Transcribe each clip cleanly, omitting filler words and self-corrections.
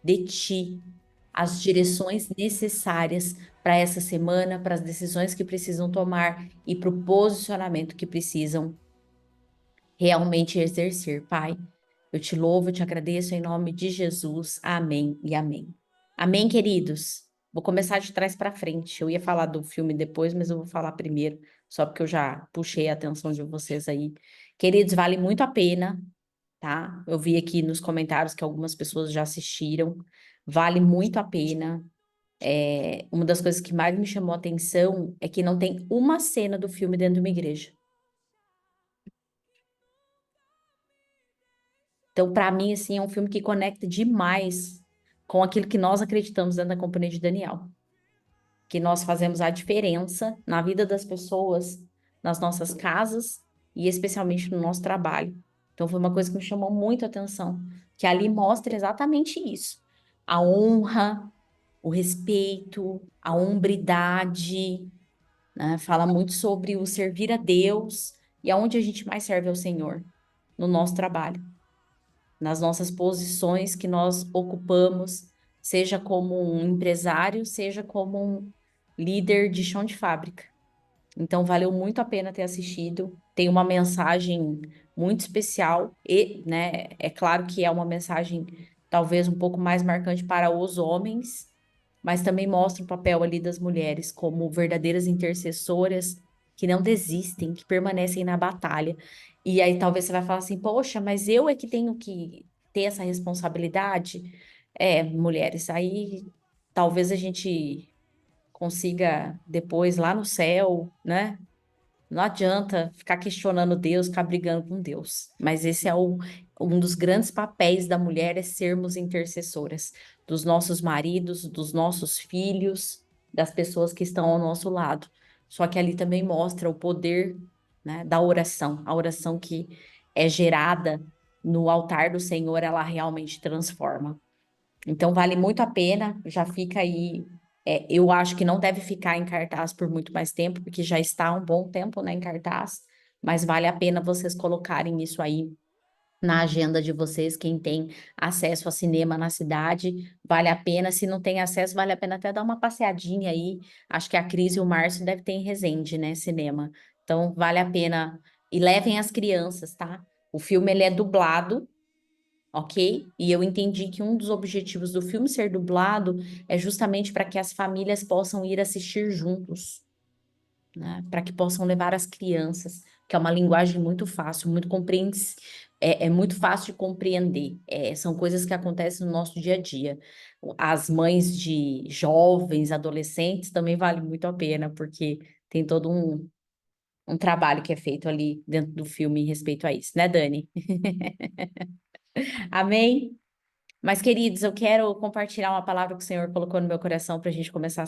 de ti as direções necessárias para essa semana, para as decisões que precisam tomar e para o posicionamento que precisam realmente exercer, Pai. Eu te louvo, eu te agradeço em nome de Jesus. Amém e amém. Amém, queridos. Vou começar de trás para frente. Eu ia falar do filme depois, mas eu vou falar primeiro, só porque eu já puxei a atenção de vocês aí. Queridos, vale muito a pena, tá? Eu vi aqui nos comentários que algumas pessoas já assistiram. Vale muito a pena. Uma das coisas que mais me chamou a atenção é que não tem uma cena do filme dentro de uma igreja. Então, para mim, assim, é um filme que conecta demais com aquilo que nós acreditamos dentro da Companhia de Daniel, que nós fazemos a diferença na vida das pessoas, nas nossas casas e especialmente no nosso trabalho. Então, foi uma coisa que me chamou muito a atenção, que ali mostra exatamente isso. A honra, o respeito, a hombridade, né? Fala muito sobre o servir a Deus e aonde a gente mais serve ao Senhor, no nosso trabalho, nas nossas posições que nós ocupamos, seja como um empresário, seja como um líder de chão de fábrica. Então, valeu muito a pena ter assistido. Tem uma mensagem muito especial e, né, é claro que é uma mensagem talvez um pouco mais marcante para os homens, mas também mostra o papel ali das mulheres como verdadeiras intercessoras que não desistem, que permanecem na batalha. E aí talvez você vai falar assim, poxa, mas eu é que tenho que ter essa responsabilidade. É, mulheres, aí talvez a gente consiga depois lá no céu, né? Não adianta ficar questionando Deus, ficar brigando com Deus. Mas esse é um dos grandes papéis da mulher, é sermos intercessoras dos nossos maridos, dos nossos filhos, das pessoas que estão ao nosso lado. Só que ali também mostra o poder, né, da oração. A oração que é gerada no altar do Senhor, ela realmente transforma. Então vale muito a pena, já fica aí. Eu acho que não deve ficar em cartaz por muito mais tempo, porque já está há um bom tempo, né, em cartaz, mas vale a pena vocês colocarem isso aí na agenda de vocês, quem tem acesso a cinema na cidade, vale a pena, se não tem acesso, vale a pena até dar uma passeadinha aí, acho que a Cris e o Márcio devem ter em Resende, né, cinema, então vale a pena, e levem as crianças, tá? O filme, ele é dublado, ok? E eu entendi que um dos objetivos do filme ser dublado é justamente para que as famílias possam ir assistir juntos, né? Para que possam levar as crianças, que é uma linguagem muito fácil, muito é muito fácil de compreender. São coisas que acontecem no nosso dia a dia. As mães de jovens, adolescentes, também vale muito a pena, porque tem todo um trabalho que é feito ali dentro do filme em respeito a isso, né, Dani? Amém? Mas, queridos, eu quero compartilhar uma palavra que o Senhor colocou no meu coração para a gente começar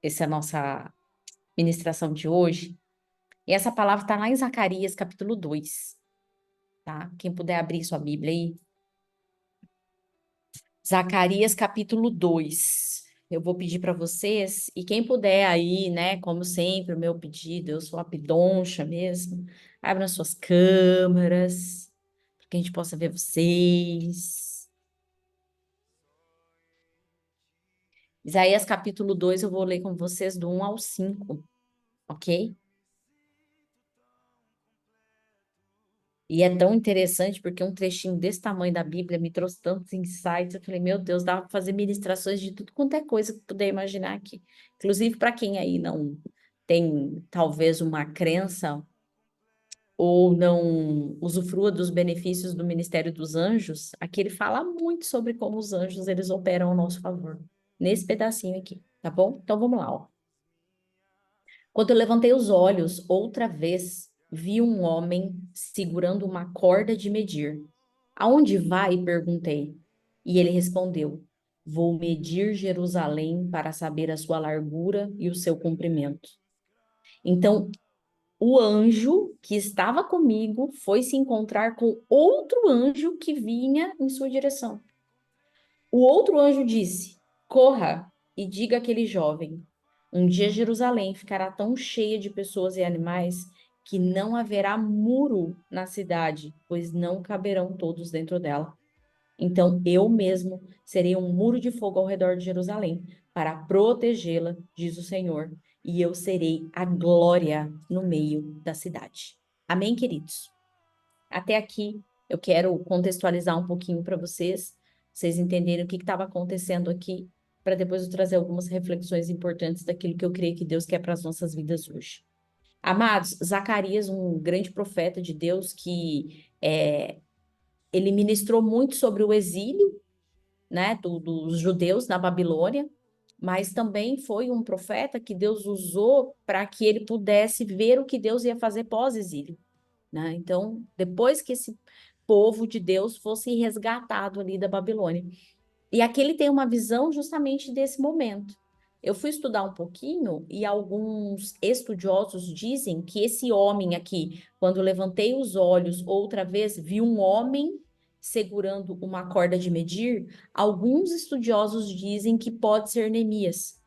essa nossa ministração de hoje. E essa palavra está lá em Zacarias, capítulo 2, tá? Quem puder abrir sua Bíblia aí. Zacarias, capítulo 2. Eu vou pedir para vocês, e quem puder aí, né, como sempre, o meu pedido, eu sou a pidoncha mesmo, abram suas câmeras, para que a gente possa ver vocês. Isaías capítulo 2, eu vou ler com vocês do 1 ao 5, ok? E é tão interessante porque um trechinho desse tamanho da Bíblia me trouxe tantos insights. Eu falei, meu Deus, dá para fazer ministrações de tudo quanto é coisa que puder imaginar aqui. Inclusive para quem aí não tem talvez uma crença ou não usufrua dos benefícios do ministério dos anjos, aqui ele fala muito sobre como os anjos eles operam ao nosso favor. Nesse pedacinho aqui, tá bom? Então vamos lá, ó. Quando eu levantei os olhos outra vez, vi um homem segurando uma corda de medir. Aonde vai? Perguntei. E ele respondeu: Vou medir Jerusalém para saber a sua largura e o seu comprimento. Então, o anjo que estava comigo foi se encontrar com outro anjo que vinha em sua direção. O outro anjo disse: Corra e diga àquele jovem: um dia Jerusalém ficará tão cheia de pessoas e animais que não haverá muro na cidade, pois não caberão todos dentro dela. Então eu mesmo serei um muro de fogo ao redor de Jerusalém para protegê-la, diz o Senhor, e eu serei a glória no meio da cidade. Amém, queridos? Até aqui eu quero contextualizar um pouquinho para vocês entenderem o que estava acontecendo aqui, para depois eu trazer algumas reflexões importantes daquilo que eu creio que Deus quer para as nossas vidas hoje. Amados, Zacarias, um grande profeta de Deus que ele ministrou muito sobre o exílio, né, dos judeus na Babilônia, mas também foi um profeta que Deus usou para que ele pudesse ver o que Deus ia fazer pós-exílio, né? Então, depois que esse povo de Deus fosse resgatado ali da Babilônia. E aqui ele tem uma visão justamente desse momento. Eu fui estudar um pouquinho e alguns estudiosos dizem que esse homem aqui, quando levantei os olhos outra vez, vi um homem segurando uma corda de medir. Alguns estudiosos dizem que pode ser Neemias,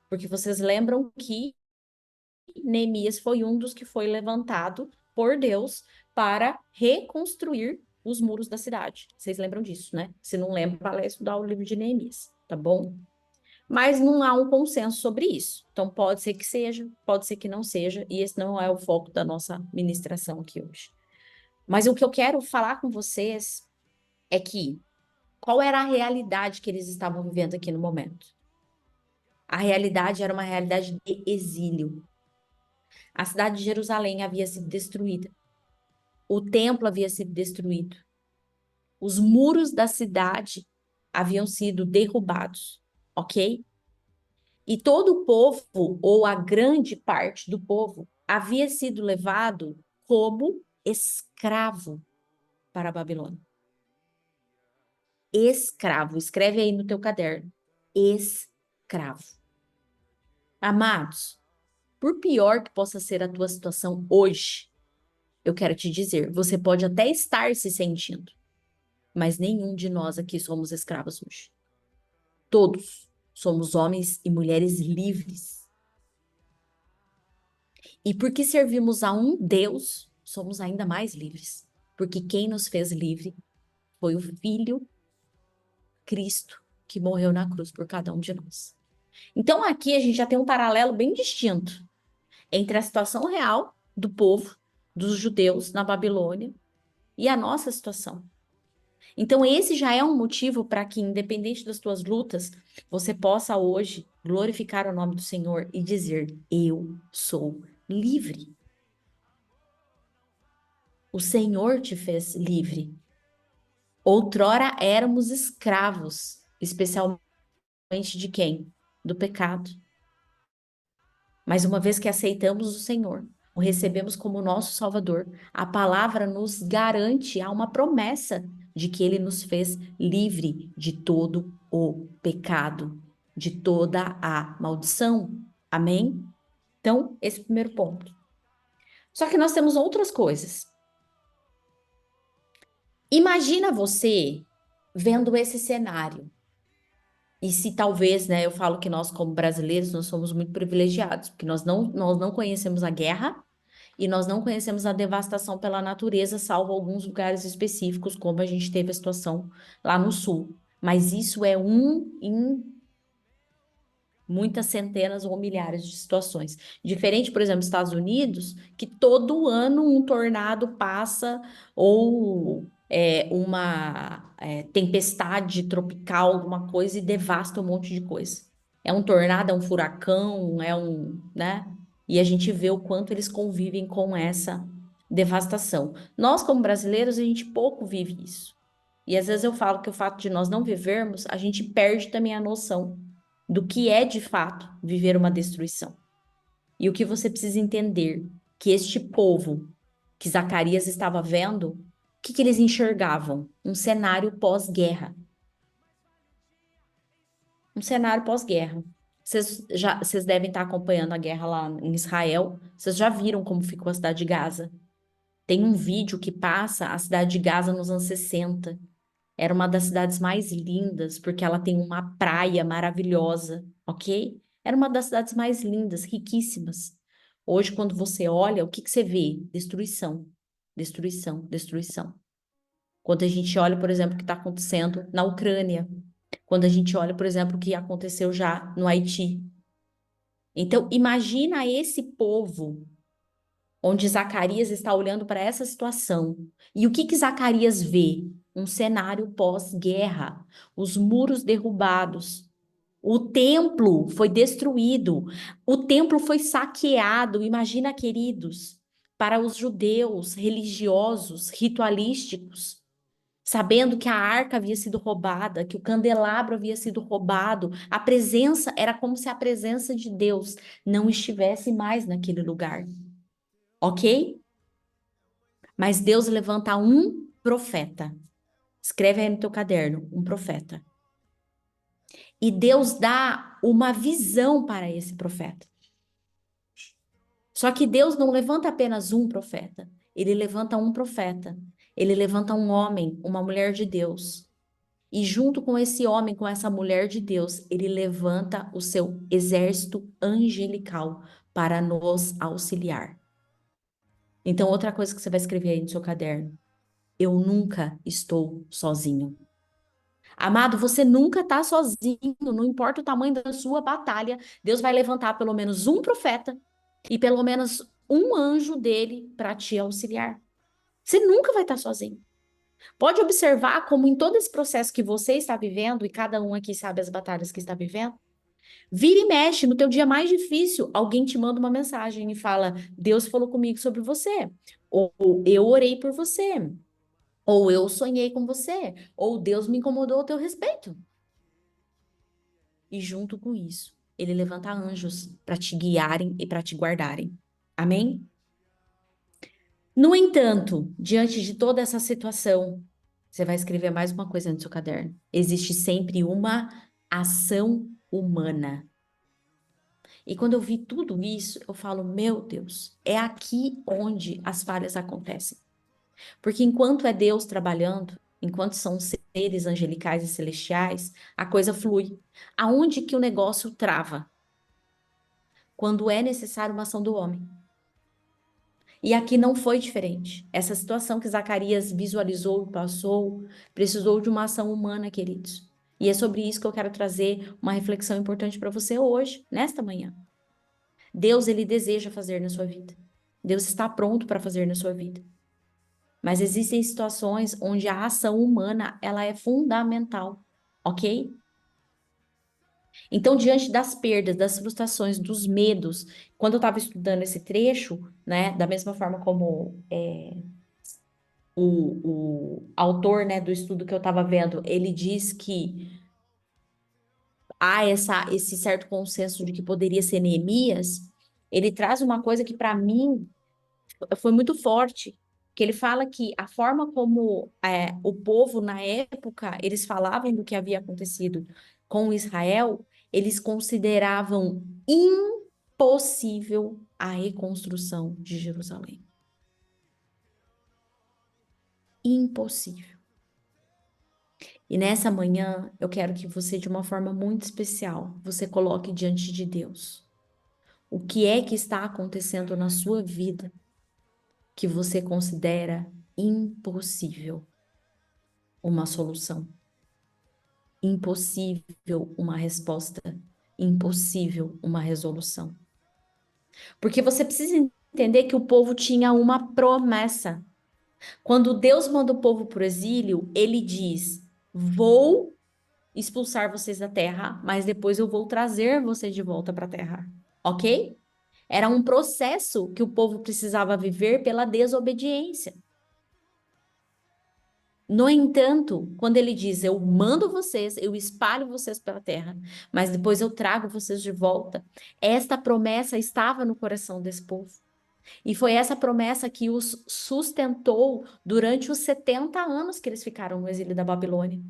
porque vocês lembram que Neemias foi um dos que foi levantado por Deus para reconstruir os muros da cidade. Vocês lembram disso, né? Se não lembra, vai lá estudar o livro de Neemias, tá bom? Mas não há um consenso sobre isso. Então, pode ser que seja, pode ser que não seja, e esse não é o foco da nossa ministração aqui hoje. Mas o que eu quero falar com vocês é que qual era a realidade que eles estavam vivendo aqui no momento? A realidade era uma realidade de exílio. A cidade de Jerusalém havia sido destruída. O templo havia sido destruído. Os muros da cidade haviam sido derrubados, ok? E todo o povo, ou a grande parte do povo, havia sido levado como escravo para a Babilônia. Escravo, escreve aí no teu caderno. Escravo. Amados, por pior que possa ser a tua situação hoje, eu quero te dizer, você pode até estar se sentindo, mas nenhum de nós aqui somos escravos hoje. Todos somos homens e mulheres livres. E porque servimos a um Deus, somos ainda mais livres. Porque quem nos fez livre foi o Filho Cristo que morreu na cruz por cada um de nós. Então aqui a gente já tem um paralelo bem distinto entre a situação real do povo, dos judeus na Babilônia, e a nossa situação. Então, esse já é um motivo para que, independente das tuas lutas, você possa hoje glorificar o nome do Senhor e dizer: eu sou livre. O Senhor te fez livre. Outrora éramos escravos, especialmente de quem? Do pecado. Mas uma vez que aceitamos o Senhor, o recebemos como nosso Salvador, a palavra nos garante, há uma promessa de que Ele nos fez livre de todo o pecado, de toda a maldição. Amém? Então, esse é o primeiro ponto. Só que nós temos outras coisas. Imagina você vendo esse cenário. E se talvez, né, eu falo que nós como brasileiros, nós somos muito privilegiados, porque nós não conhecemos a guerra, e nós não conhecemos a devastação pela natureza, salvo alguns lugares específicos, como a gente teve a situação lá no sul. Mas isso é um em muitas centenas ou milhares de situações. Diferente, por exemplo, dos Estados Unidos, que todo ano um tornado passa ou uma tempestade tropical, alguma coisa, e devasta um monte de coisa. É um tornado, é um furacão, né? E a gente vê o quanto eles convivem com essa devastação. Nós, como brasileiros, a gente pouco vive isso. E às vezes eu falo que o fato de nós não vivermos, a gente perde também a noção do que é de fato viver uma destruição. E o que você precisa entender, que este povo que Zacarias estava vendo, o que eles enxergavam? Um cenário pós-guerra. Um cenário pós-guerra. Vocês devem estar acompanhando a guerra lá em Israel. Vocês já viram como ficou a cidade de Gaza? Tem um vídeo que passa a cidade de Gaza nos anos 60. Era uma das cidades mais lindas, porque ela tem uma praia maravilhosa, ok? Era uma das cidades mais lindas, riquíssimas. Hoje, quando você olha, o que você vê? Destruição, destruição, destruição. Quando a gente olha, por exemplo, o que está acontecendo na Ucrânia, quando a gente olha, por exemplo, o que aconteceu já no Haiti. Então, imagina esse povo onde Zacarias está olhando para essa situação. E o que que Zacarias vê? Um cenário pós-guerra, os muros derrubados, o templo foi destruído, o templo foi saqueado. Imagina, queridos, para os judeus religiosos, ritualísticos, sabendo que a arca havia sido roubada, que o candelabro havia sido roubado, a presença era como se a presença de Deus não estivesse mais naquele lugar, ok? Mas Deus levanta um profeta. Escreve aí no teu caderno, um profeta. E Deus dá uma visão para esse profeta. Só que Deus não levanta apenas um profeta. Ele levanta um profeta. Ele levanta um homem, uma mulher de Deus. E junto com esse homem, com essa mulher de Deus, ele levanta o seu exército angelical para nos auxiliar. Então, outra coisa que você vai escrever aí no seu caderno: eu nunca estou sozinho. Amado, você nunca está sozinho, não importa o tamanho da sua batalha, Deus vai levantar pelo menos um profeta e pelo menos um anjo dele para te auxiliar. Você nunca vai estar sozinho. Pode observar como em todo esse processo que você está vivendo, e cada um aqui sabe as batalhas que está vivendo, vira e mexe no teu dia mais difícil, alguém te manda uma mensagem e fala: Deus falou comigo sobre você, ou eu orei por você, ou eu sonhei com você, ou Deus me incomodou a teu respeito. E junto com isso, ele levanta anjos para te guiarem e para te guardarem. Amém? No entanto, diante de toda essa situação, você vai escrever mais uma coisa no seu caderno. Existe sempre uma ação humana. E quando eu vi tudo isso, eu falo, meu Deus, é aqui onde as falhas acontecem. Porque enquanto é Deus trabalhando, enquanto são seres angelicais e celestiais, a coisa flui. Aonde que o negócio trava? Quando é necessário uma ação do homem. E aqui não foi diferente. Essa situação que Zacarias visualizou e passou, precisou de uma ação humana, queridos. E é sobre isso que eu quero trazer uma reflexão importante para você hoje, nesta manhã. Deus, ele deseja fazer na sua vida. Deus está pronto para fazer na sua vida. Mas existem situações onde a ação humana, ela é fundamental, ok? Então, diante das perdas, das frustrações, dos medos, quando eu estava estudando esse trecho, né, da mesma forma como o autor, né, do estudo que eu estava vendo, ele diz que há esse certo consenso de que poderia ser Neemias, ele traz uma coisa que para mim foi muito forte, que ele fala que a forma como o povo na época, eles falavam do que havia acontecido com Israel, eles consideravam impossível a reconstrução de Jerusalém. Impossível. E nessa manhã, eu quero que você, de uma forma muito especial, você coloque diante de Deus o que é que está acontecendo na sua vida que você considera impossível uma solução, impossível uma resposta, impossível uma resolução. Porque você precisa entender que o povo tinha uma promessa. Quando Deus manda o povo para o exílio, ele diz: vou expulsar vocês da terra, mas depois eu vou trazer vocês de volta para a terra. Ok? Era um processo que o povo precisava viver pela desobediência. No entanto, quando ele diz, eu mando vocês, eu espalho vocês pela terra, mas depois eu trago vocês de volta, esta promessa estava no coração desse povo. E foi essa promessa que os sustentou durante os 70 anos que eles ficaram no exílio da Babilônia.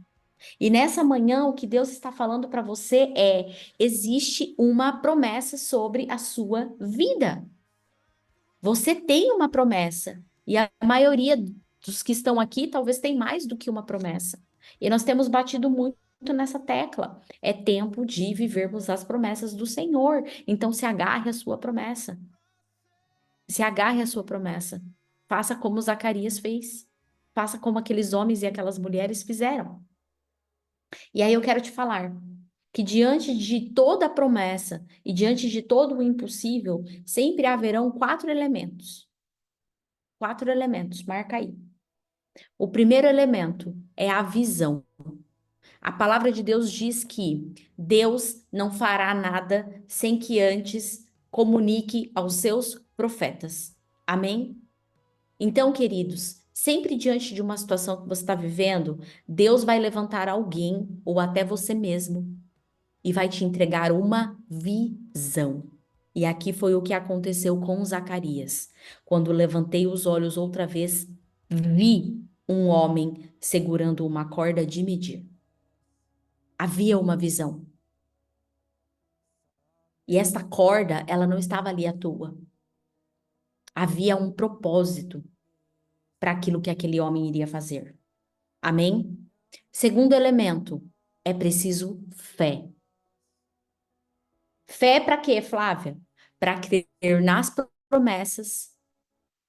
E nessa manhã, o que Deus está falando para você é: existe uma promessa sobre a sua vida. Você tem uma promessa. E a maioria dos que estão aqui talvez tem mais do que uma promessa. E nós temos batido muito nessa tecla. É tempo de vivermos as promessas do Senhor. Então se agarre à sua promessa. Se agarre à sua promessa. Faça como Zacarias fez. faça como aqueles homens e aquelas mulheres fizeram. E aí eu quero te falar que diante de toda a promessa e diante de todo o impossível, sempre haverão quatro elementos. Quatro elementos, marca aí. O primeiro elemento é a visão. A palavra de Deus diz que Deus não fará nada sem que antes comunique aos seus profetas. Amém? Então, queridos, sempre diante de uma situação que você está vivendo, Deus vai levantar alguém ou até você mesmo e vai te entregar uma visão. E aqui foi o que aconteceu com Zacarias. Quando levantei os olhos outra vez, vi um homem segurando uma corda de medir. Havia uma visão. E esta corda, ela não estava ali à toa. Havia um propósito para aquilo que aquele homem iria fazer. Amém? Segundo elemento, é preciso fé. Fé para quê, Flávia? Para crer nas promessas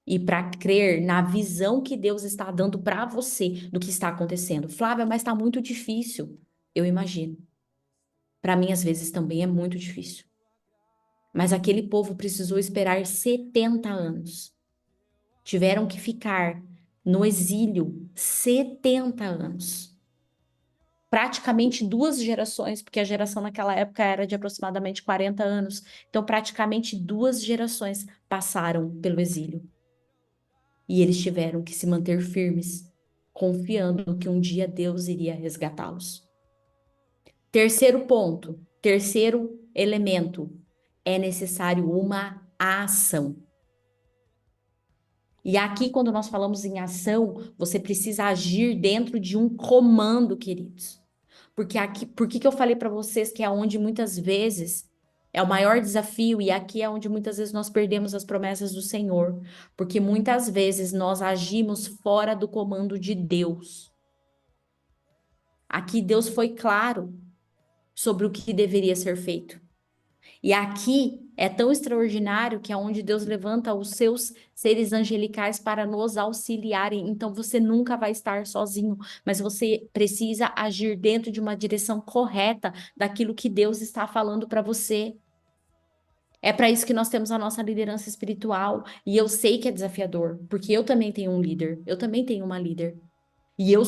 e para crer na visão que Deus está dando para você do que está acontecendo. Flávia, mas está muito difícil. Eu imagino. Para mim, às vezes, também é muito difícil. Mas aquele povo precisou esperar 70 anos. Tiveram que ficar no exílio 70 anos. Praticamente duas gerações, porque a geração naquela época era de aproximadamente 40 anos. Então, praticamente duas gerações passaram pelo exílio. E eles tiveram que se manter firmes, confiando que um dia Deus iria resgatá-los. Terceiro ponto, terceiro elemento, é necessário uma ação. E aqui, quando nós falamos em ação, você precisa agir dentro de um comando, queridos. Porque aqui, por que que eu falei para vocês que é onde muitas vezes é o maior desafio e aqui é onde muitas vezes nós perdemos as promessas do Senhor, porque muitas vezes nós agimos fora do comando de Deus. Aqui Deus foi claro sobre o que deveria ser feito. E aqui é tão extraordinário que é onde Deus levanta os seus seres angelicais para nos auxiliarem. Então você nunca vai estar sozinho, mas você precisa agir dentro de uma direção correta daquilo que Deus está falando para você. É para isso que nós temos a nossa liderança espiritual. E eu sei que é desafiador, porque eu também tenho um líder, eu também tenho uma líder. E eu,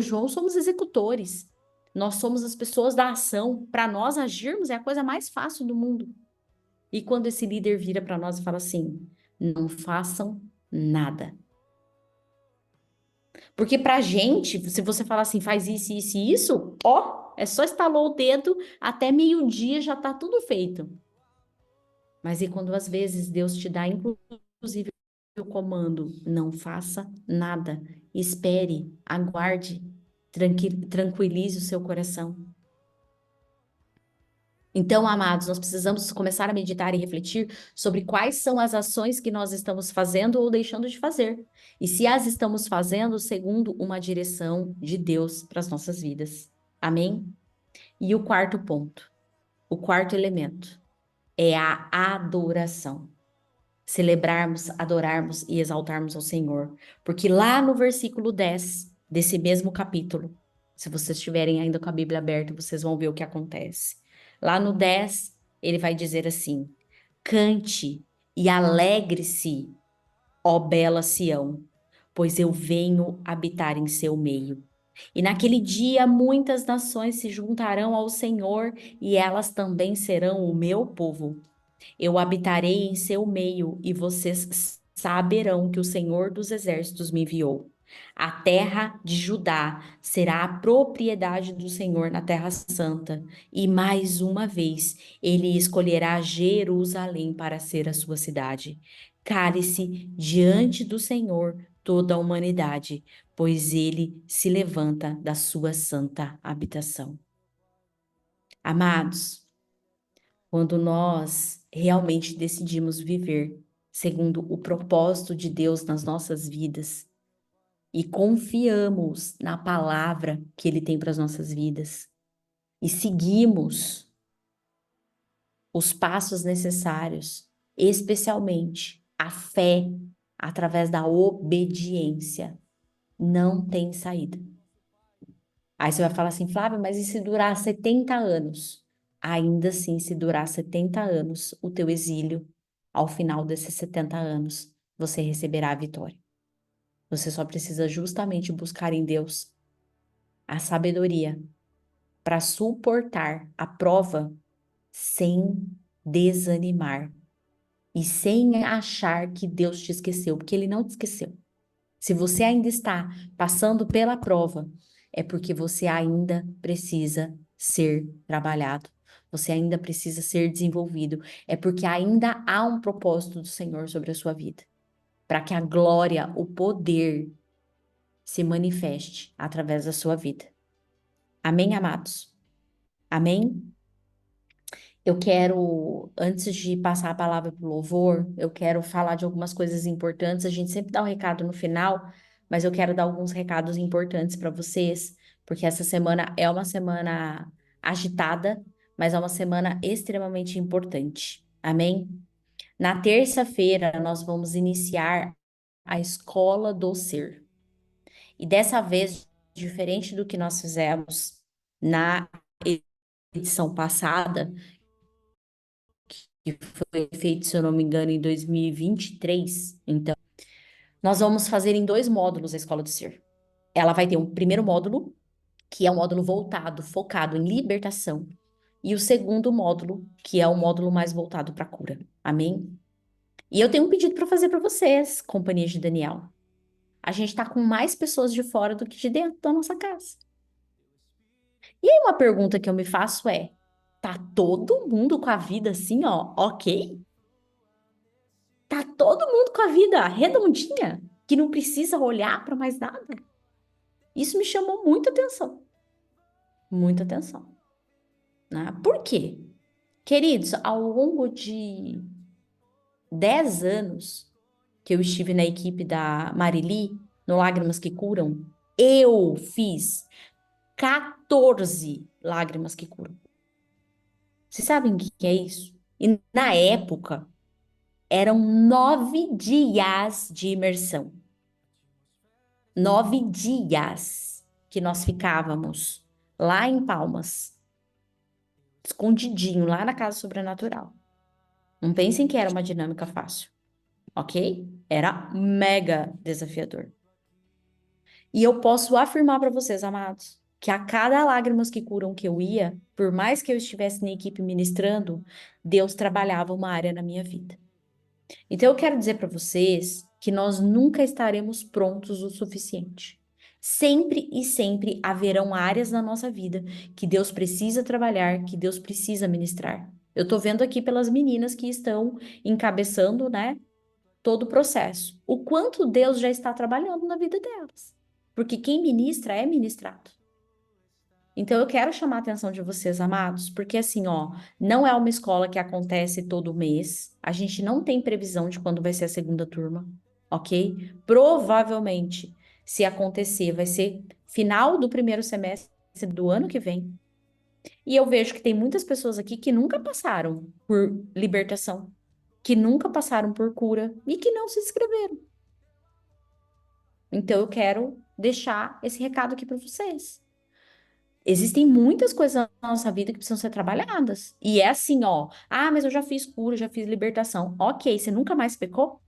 João, somos executores. Nós somos as pessoas da ação. Para nós agirmos é a coisa mais fácil do mundo. E quando esse líder vira para nós e fala assim: não façam nada. Porque para gente, se você falar assim, faz isso, isso e isso, ó, é só estalou o dedo, até meio-dia já tá tudo feito. Mas e quando às vezes Deus te dá, inclusive, o comando: não faça nada, espere, aguarde, tranquilize o seu coração. Então, amados, nós precisamos começar a meditar e refletir sobre quais são as ações que nós estamos fazendo ou deixando de fazer. E se as estamos fazendo segundo uma direção de Deus para as nossas vidas. Amém? E o quarto ponto, o quarto elemento, é a adoração. Celebrarmos, adorarmos e exaltarmos ao Senhor. Porque lá no versículo 10 desse mesmo capítulo, se vocês estiverem ainda com a Bíblia aberta, vocês vão ver o que acontece. Lá no 10, ele vai dizer assim: cante e alegre-se, ó bela Sião, pois eu venho habitar em seu meio. E naquele dia muitas nações se juntarão ao Senhor e elas também serão o meu povo. Eu habitarei em seu meio e vocês saberão que o Senhor dos Exércitos me enviou. A terra de Judá será a propriedade do Senhor na Terra Santa, e mais uma vez ele escolherá Jerusalém para ser a sua cidade. Cale-se diante do Senhor toda a humanidade, pois ele se levanta da sua santa habitação. Amados, quando nós realmente decidimos viver segundo o propósito de Deus nas nossas vidas e confiamos na palavra que Ele tem para as nossas vidas e seguimos os passos necessários, especialmente a fé através da obediência. Não tem saída. Aí você vai falar assim, Flávia, mas e se durar 70 anos? Ainda assim, se durar 70 anos, o teu exílio, ao final desses 70 anos, você receberá a vitória. Você só precisa justamente buscar em Deus a sabedoria para suportar a prova sem desanimar e sem achar que Deus te esqueceu, porque Ele não te esqueceu. Se você ainda está passando pela prova, é porque você ainda precisa ser trabalhado. Você ainda precisa ser desenvolvido. É porque ainda há um propósito do Senhor sobre a sua vida, para que a glória, o poder se manifeste através da sua vida. Amém, amados? Amém? Eu quero, antes de passar a palavra para o louvor, eu quero falar de algumas coisas importantes. A gente sempre dá um recado no final, mas eu quero dar alguns recados importantes para vocês, porque essa semana é uma semana agitada, mas é uma semana extremamente importante. Amém? Na terça-feira, nós vamos iniciar a Escola do Ser. E dessa vez, diferente do que nós fizemos na edição passada, que foi feito, se eu não me engano, em 2023. Então, nós vamos fazer em dois módulos a Escola do Ser. Ela vai ter um primeiro módulo, que é um módulo voltado, focado em libertação, e o segundo módulo, que é o módulo mais voltado para a cura. Amém? E eu tenho um pedido para fazer para vocês, companhia de Daniel. A gente está com mais pessoas de fora do que de dentro da nossa casa. E aí, uma pergunta que eu me faço é: tá todo mundo com a vida assim, ó, ok? Tá todo mundo com a vida redondinha, que não precisa olhar para mais nada. Isso me chamou muita atenção, né? Por quê? Queridos, ao longo de 10 anos que eu estive na equipe da Marili, no Lágrimas que Curam, eu fiz 14 Lágrimas que Curam. Vocês sabem o que é isso? E na época, eram 9 dias de imersão. 9 dias que nós ficávamos lá em Palmas, escondidinho, lá na Casa Sobrenatural. Não pensem que era uma dinâmica fácil, ok? Era mega desafiador. E eu posso afirmar para vocês, amados, que a cada lágrimas que curam que eu ia, por mais que eu estivesse na equipe ministrando, Deus trabalhava uma área na minha vida. Então eu quero dizer para vocês que nós nunca estaremos prontos o suficiente. Sempre e sempre haverão áreas na nossa vida que Deus precisa trabalhar, que Deus precisa ministrar. Eu tô vendo aqui pelas meninas que estão encabeçando, né, todo o processo. O quanto Deus já está trabalhando na vida delas. Porque quem ministra é ministrado. Então, eu quero chamar a atenção de vocês, amados, porque assim, ó, não é uma escola que acontece todo mês. A gente não tem previsão de quando vai ser a segunda turma, ok? Provavelmente, se acontecer, vai ser final do primeiro semestre do ano que vem. E eu vejo que tem muitas pessoas aqui que nunca passaram por libertação, que nunca passaram por cura e que não se inscreveram. Então, eu quero deixar esse recado aqui para vocês. Existem muitas coisas na nossa vida que precisam ser trabalhadas. E é assim, ó. Ah, mas eu já fiz cura, já fiz libertação. Ok, você nunca mais pecou?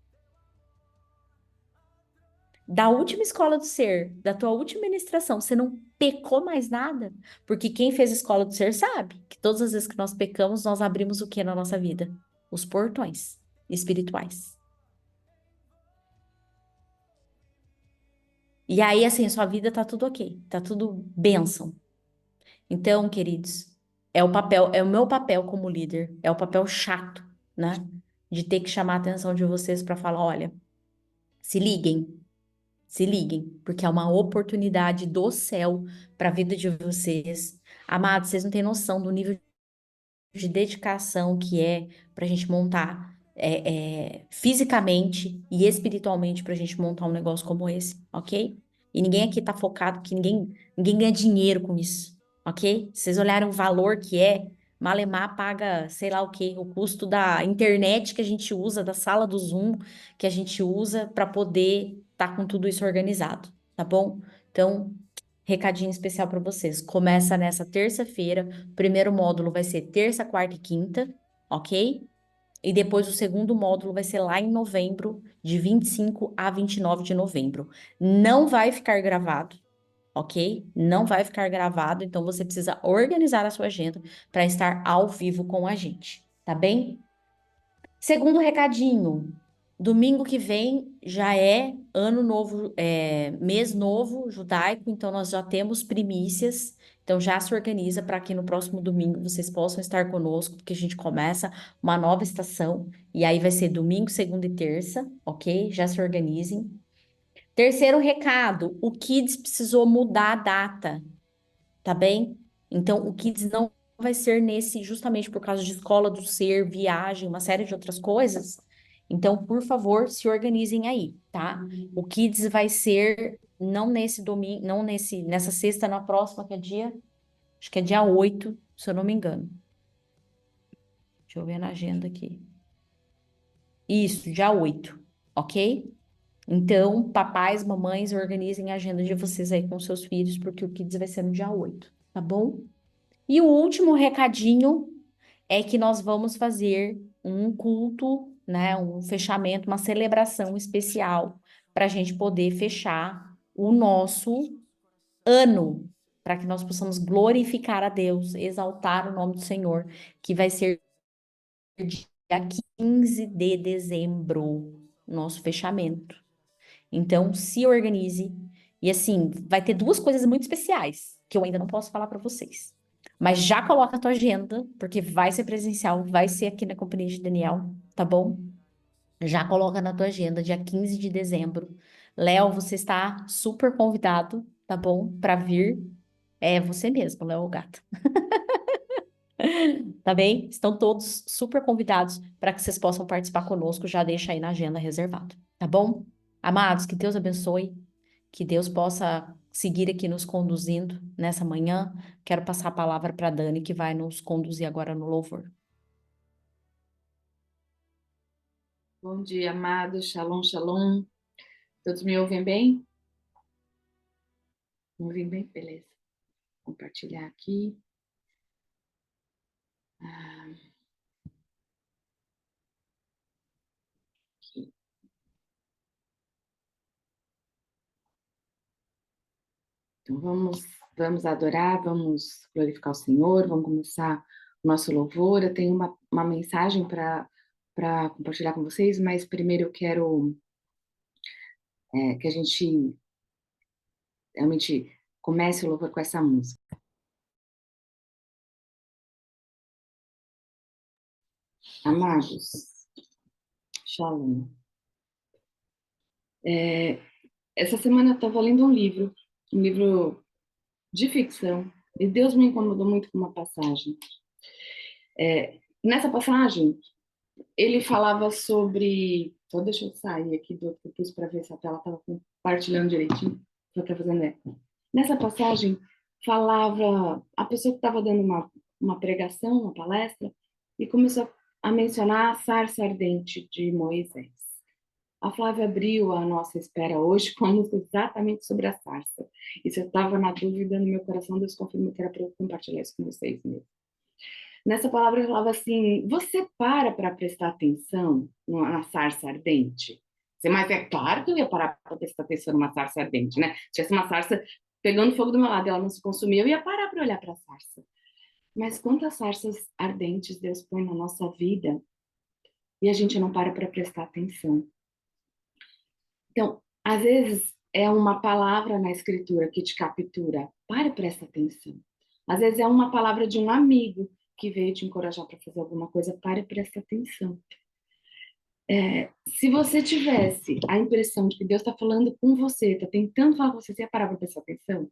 Da última escola do ser, da tua última ministração, você não pecou mais nada? Porque quem fez escola do ser sabe que todas as vezes que nós pecamos, nós abrimos o que na nossa vida? Os portões espirituais. E aí, assim, sua vida tá tudo ok, tá tudo bênção. Então, queridos, é o meu papel como líder, é o papel chato, né? De ter que chamar a atenção de vocês para falar, olha, se liguem, se liguem, porque é uma oportunidade do céu para a vida de vocês. Amados, vocês não têm noção do nível de dedicação que é para a gente montar fisicamente e espiritualmente para a gente montar um negócio como esse, ok? E ninguém aqui tá focado, que ninguém ganha dinheiro com isso, ok? Vocês olharam o valor que é, Malemar paga, sei lá o quê, o custo da internet que a gente usa, da sala do Zoom que a gente usa para poder estar com tudo isso organizado. tá bom? Então, recadinho especial para vocês. Começa nessa terça-feira. O primeiro módulo vai ser terça, quarta e quinta, ok? E depois o segundo módulo vai ser lá em novembro, de 25 a 29 de novembro. Não vai ficar gravado, ok? Não vai ficar gravado, então você precisa organizar a sua agenda para estar ao vivo com a gente, tá bem? Segundo recadinho, domingo que vem já é ano novo, mês novo judaico, então nós já temos primícias. Então já se organiza para que no próximo domingo vocês possam estar conosco, porque a gente começa uma nova estação e aí vai ser domingo, segunda e terça, ok? Já se organizem. Terceiro recado, o Kids precisou mudar a data, tá bem? Então, o Kids não vai ser nesse, justamente por causa de escola do ser, viagem, uma série de outras coisas. Então, por favor, se organizem aí, tá? O Kids vai ser não nesse domingo, não nessa sexta, na próxima, que é dia, acho que é dia 8, se eu não me engano. Deixa eu ver na agenda aqui. Isso, dia 8, ok? Então, papais, mamães, organizem a agenda de vocês aí com seus filhos, porque o Kids vai ser no dia 8, tá bom? E o último recadinho é que nós vamos fazer um culto, né, um fechamento, uma celebração especial para a gente poder fechar o nosso ano, para que nós possamos glorificar a Deus, exaltar o nome do Senhor, que vai ser dia 15 de dezembro, nosso fechamento. Então, se organize. E assim, vai ter duas coisas muito especiais que eu ainda não posso falar para vocês. Mas já coloca a tua agenda, porque vai ser presencial, vai ser aqui na Companhia de Daniel, tá bom? Já coloca na tua agenda, dia 15 de dezembro. Léo, você está super convidado, tá bom? Para vir. É você mesmo, Léo o Gato. Tá bem? Estão todos super convidados para que vocês possam participar conosco. Já deixa aí na agenda reservado, tá bom? Amados, que Deus abençoe, que Deus possa seguir aqui nos conduzindo nessa manhã. Quero passar a palavra para a Dani, que vai nos conduzir agora no louvor. Bom dia, amados. Shalom, shalom. Todos me ouvem bem? Me ouvem bem? Beleza. Vou compartilhar aqui. Aqui. Então, vamos adorar, vamos glorificar o Senhor, vamos começar o nosso louvor. Eu tenho uma mensagem para compartilhar com vocês, mas primeiro eu quero que a gente realmente comece o louvor com essa música. Amados, shalom. Essa semana eu estava lendo um livro de ficção, e Deus me incomodou muito com uma passagem. Nessa passagem, ele falava sobre. Só deixa eu sair aqui do outro curso para ver se a tela estava compartilhando direitinho. Só está fazendo eco. Nessa passagem, falava. A pessoa que estava dando uma pregação, uma palestra, e começou a mencionar a sarça ardente de Moisés. A Flávia abriu a nossa espera hoje falando exatamente sobre a sarça. E se eu estava na dúvida no meu coração, Deus confirmou que era para eu compartilhar isso com vocês mesmo. Nessa palavra eu falava assim, você para prestar atenção na sarça ardente? Mas é claro que eu ia parar para prestar atenção numa sarça ardente, né? Se tivesse uma sarça pegando fogo do meu lado e ela não se consumia, eu ia parar para olhar para a sarça. Mas quantas sarças ardentes Deus põe na nossa vida e a gente não para prestar atenção? Então, às vezes é uma palavra na escritura que te captura. Pare e presta atenção. Às vezes é uma palavra de um amigo que veio te encorajar para fazer alguma coisa. Pare e presta atenção. Se você tivesse a impressão de que Deus está falando com você, está tentando falar com você, você ia parar para prestar atenção?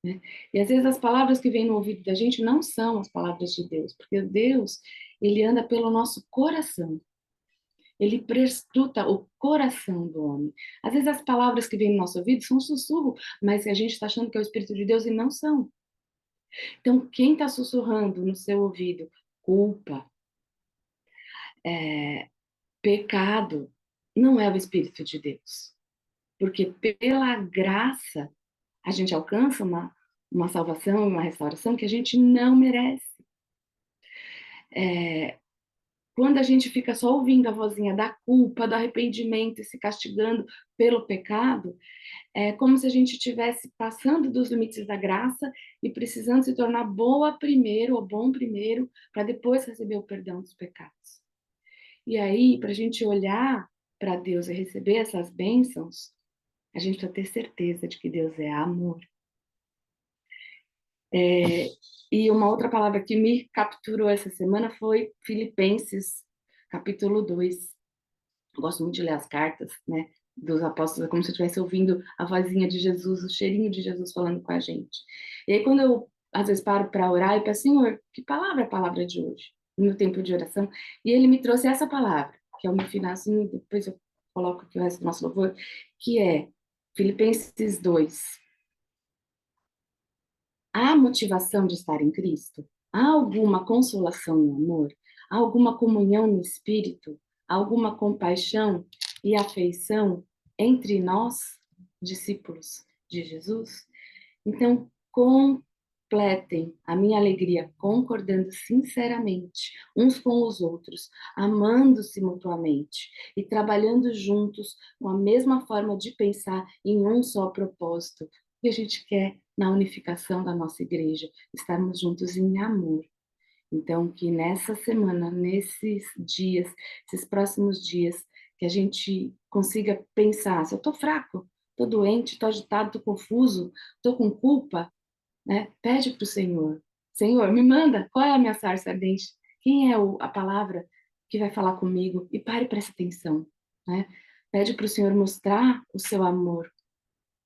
Né? E às vezes as palavras que vêm no ouvido da gente não são as palavras de Deus, porque Deus, ele anda pelo nosso coração. Ele prescruta o coração do homem. Às vezes as palavras que vêm no nosso ouvido são um sussurro, mas a gente está achando que é o Espírito de Deus e não são. Então, quem está sussurrando no seu ouvido? Culpa, pecado, não é o Espírito de Deus. porque pela graça a gente alcança uma salvação, uma restauração que a gente não merece. Quando a gente fica só ouvindo a vozinha da culpa, do arrependimento e se castigando pelo pecado, é como se a gente estivesse passando dos limites da graça e precisando se tornar boa primeiro, ou bom primeiro, para depois receber o perdão dos pecados. E aí, para a gente olhar para Deus e receber essas bênçãos, a gente precisa ter certeza de que Deus é amor. E uma outra palavra que me capturou essa semana foi Filipenses, capítulo 2. Eu gosto muito de ler as cartas, né, dos apóstolos, é como se eu estivesse ouvindo a vozinha de Jesus, o cheirinho de Jesus falando com a gente. E aí, quando eu, às vezes, paro para orar e peço, Senhor, que palavra é a palavra de hoje? No meu tempo de oração. E ele me trouxe essa palavra, que é o meu finalzinho, depois eu coloco aqui o resto do nosso louvor, que é Filipenses 2. Há motivação de estar em Cristo? Há alguma consolação no amor? Há alguma comunhão no Espírito? Há alguma compaixão e afeição entre nós, discípulos de Jesus? Então, completem a minha alegria concordando sinceramente uns com os outros, amando-se mutuamente e trabalhando juntos com a mesma forma de pensar em um só propósito. E a gente quer, na unificação da nossa igreja, estarmos juntos em amor. Então, que nessa semana, nesses dias, esses próximos dias, que a gente consiga pensar, se eu estou fraco, estou doente, estou agitado, estou confuso, estou com culpa, né? Pede para o Senhor. Senhor, me manda, qual é a minha sarça ardente? Quem é a palavra que vai falar comigo? E pare e preste atenção, né? Pede para o Senhor mostrar o seu amor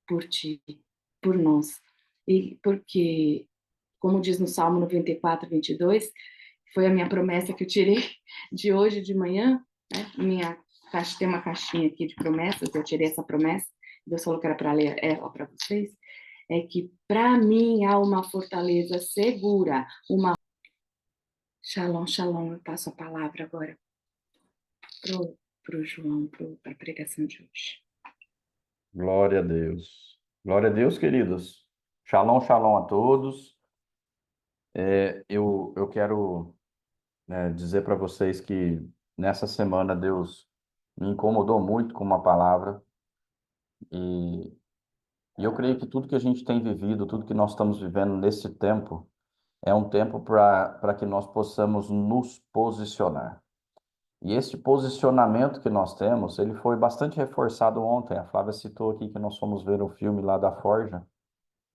por ti, por nós. E porque, como diz no Salmo 94, 22, foi a minha promessa que eu tirei de hoje de manhã, né? Minha caixa, tem uma caixinha aqui de promessas, eu tirei essa promessa, Deus falou que era para ler ela para vocês, é que para mim há uma fortaleza segura, uma... Shalom, shalom, eu passo a palavra agora pro João, para a pregação de hoje. Glória a Deus. Glória a Deus, queridos. Shalom, shalom a todos. Eu quero, dizer para vocês que nessa semana Deus me incomodou muito com uma palavra e, e eu creio que tudo que a gente tem vivido, tudo que nós estamos vivendo nesse tempo, é um tempo para que nós possamos nos posicionar. E esse posicionamento que nós temos, ele foi bastante reforçado ontem. A Flávia citou aqui que nós fomos ver o filme lá da Forja.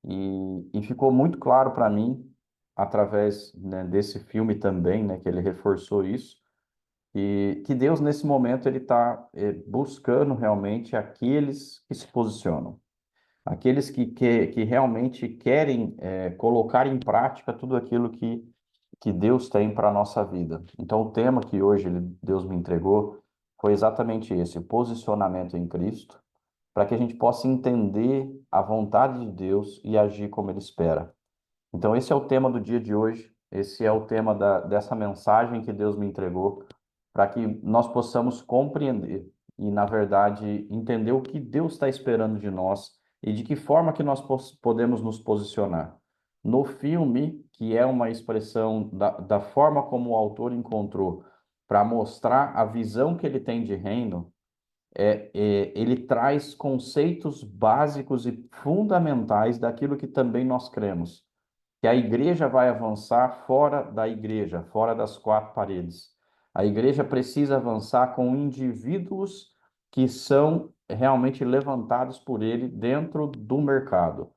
E ficou muito claro para mim, através, né, desse filme também, né, que ele reforçou isso, e que Deus, nesse momento, ele está buscando realmente aqueles que se posicionam, aqueles que realmente querem colocar em prática tudo aquilo que Deus tem para a nossa vida. Então, o tema que hoje Deus me entregou foi exatamente esse, posicionamento em Cristo, para que a gente possa entender a vontade de Deus e agir como Ele espera. Então, esse é o tema do dia de hoje, esse é o tema dessa mensagem que Deus me entregou, para que nós possamos compreender e, na verdade, entender o que Deus está esperando de nós e de que forma que nós podemos nos posicionar. No filme, que é uma expressão da forma como o autor encontrou para mostrar a visão que ele tem de reino, ele traz conceitos básicos e fundamentais daquilo que também nós cremos, que a igreja vai avançar fora da igreja, fora das quatro paredes. A igreja precisa avançar com indivíduos que são realmente levantados por ele dentro do mercado.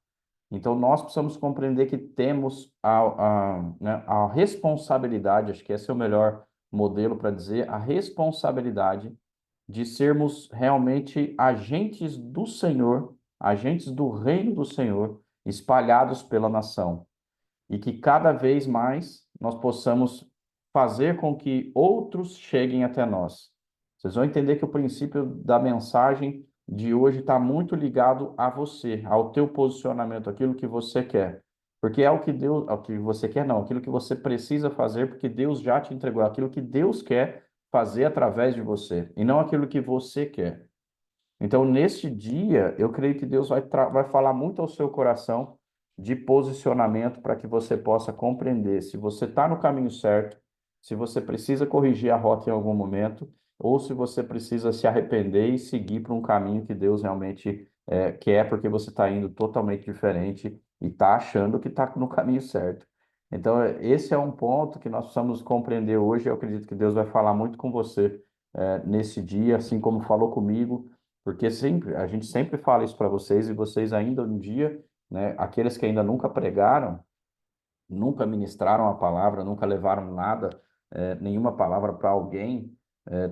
Então, nós precisamos compreender que temos né, a responsabilidade, acho que esse é o melhor modelo para dizer, a responsabilidade de sermos realmente agentes do Senhor, agentes do reino do Senhor, espalhados pela nação. E que cada vez mais nós possamos fazer com que outros cheguem até nós. Vocês vão entender que o princípio da mensagem de hoje está muito ligado a você, ao teu posicionamento, aquilo que você quer. Porque é o que Deus, é o que você quer, não, aquilo que você precisa fazer, porque Deus já te entregou, aquilo que Deus quer fazer através de você, e não aquilo que você quer. Então, neste dia, eu creio que Deus vai falar muito ao seu coração de posicionamento para que você possa compreender se você está no caminho certo, se você precisa corrigir a rota em algum momento, ou se você precisa se arrepender e seguir para um caminho que Deus realmente quer, porque você está indo totalmente diferente e está achando que está no caminho certo. Então, esse é um ponto que nós precisamos compreender hoje. Eu acredito que Deus vai falar muito com você nesse dia, assim como falou comigo, porque sempre, a gente sempre fala isso para vocês e vocês ainda um dia, né, aqueles que ainda nunca pregaram, nunca ministraram a palavra, nunca levaram nada, nenhuma palavra para alguém,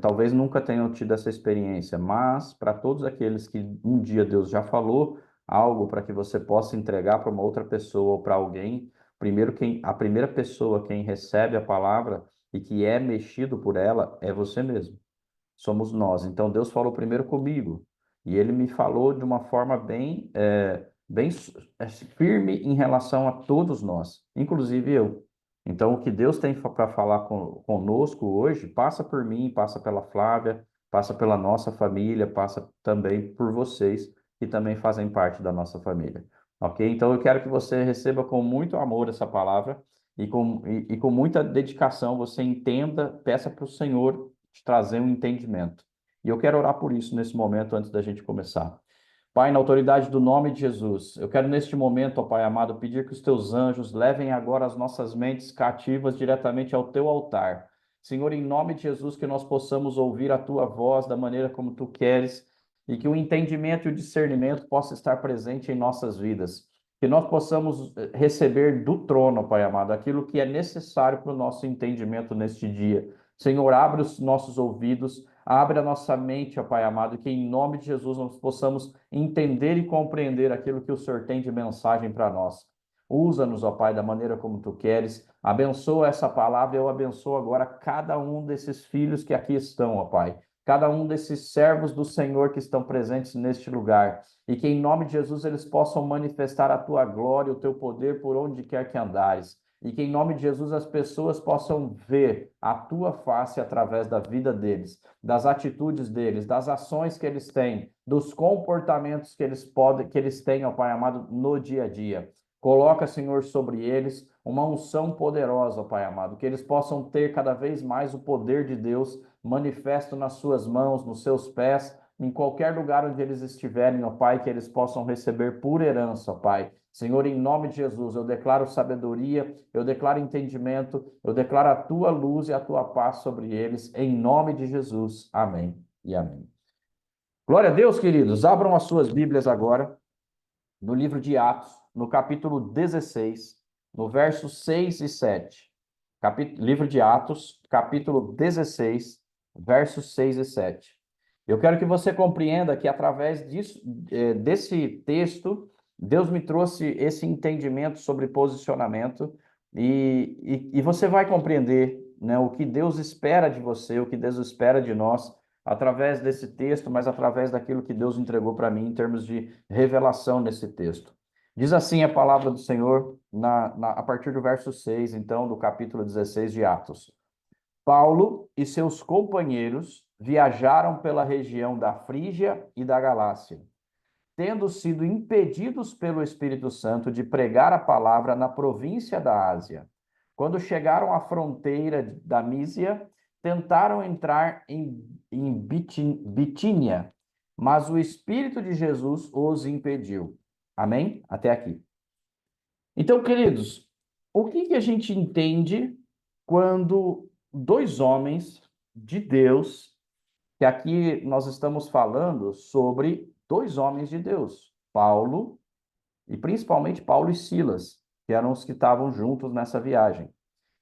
talvez nunca tenham tido essa experiência, mas para todos aqueles que um dia Deus já falou algo para que você possa entregar para uma outra pessoa ou para alguém, primeiro a primeira pessoa quem recebe a palavra e que é mexido por ela é você mesmo, somos nós. Então Deus falou primeiro comigo e Ele me falou de uma forma bem firme em relação a todos nós, inclusive eu. Então o que Deus tem para falar conosco hoje passa por mim, passa pela Flávia, passa pela nossa família, passa também por vocês que também fazem parte da nossa família. Ok? Então eu quero que você receba com muito amor essa palavra e com muita dedicação você entenda, peça para o Senhor te trazer um entendimento. E eu quero orar por isso nesse momento, antes da gente começar. Pai, na autoridade do nome de Jesus, eu quero neste momento, ó Pai amado, pedir que os teus anjos levem agora as nossas mentes cativas diretamente ao teu altar. Senhor, em nome de Jesus, que nós possamos ouvir a tua voz da maneira como tu queres e que o entendimento e o discernimento possa estar presente em nossas vidas. Que nós possamos receber do trono, Pai amado, aquilo que é necessário para o nosso entendimento neste dia. Senhor, abre os nossos ouvidos, abre a nossa mente, ó Pai amado, que em nome de Jesus nós possamos entender e compreender aquilo que o Senhor tem de mensagem para nós. Usa-nos, ó Pai, da maneira como tu queres. Abençoa essa palavra, eu abençoo agora cada um desses filhos que aqui estão, ó Pai. Cada um desses servos do Senhor que estão presentes neste lugar. E que em nome de Jesus eles possam manifestar a tua glória, o teu poder por onde quer que andares e que em nome de Jesus as pessoas possam ver a tua face através da vida deles, das atitudes deles, das ações que eles têm, dos comportamentos que eles têm, ó Pai amado, no dia a dia. Coloca, Senhor, sobre eles uma unção poderosa, ó Pai amado, que eles possam ter cada vez mais o poder de Deus manifesto nas suas mãos, nos seus pés, em qualquer lugar onde eles estiverem, ó Pai, que eles possam receber por herança, ó Pai. Senhor, em nome de Jesus, eu declaro sabedoria, eu declaro entendimento, eu declaro a tua luz e a tua paz sobre eles, em nome de Jesus. Amém e amém. Glória a Deus, queridos. Abram as suas Bíblias agora no livro de Atos, no capítulo 16, no versos 6 e 7. Livro de Atos, capítulo 16, versos 6 e 7. Eu quero que você compreenda que através desse texto, Deus me trouxe esse entendimento sobre posicionamento e você vai compreender, né, o que Deus espera de você, o que Deus espera de nós, através desse texto, mas através daquilo que Deus entregou para mim em termos de revelação nesse texto. Diz assim a palavra do Senhor a partir do verso 6, então, do capítulo 16 de Atos. Paulo e seus companheiros viajaram pela região da Frígia e da Galácia, tendo sido impedidos pelo Espírito Santo de pregar a palavra na província da Ásia. Quando chegaram à fronteira da Mísia, tentaram entrar em Bitínia, mas o Espírito de Jesus os impediu. Amém? Até aqui. Então, queridos, o que a gente entende quando dois homens de Deus, que aqui nós estamos falando sobre dois homens de Deus, Paulo e principalmente Paulo e Silas, que eram os que estavam juntos nessa viagem.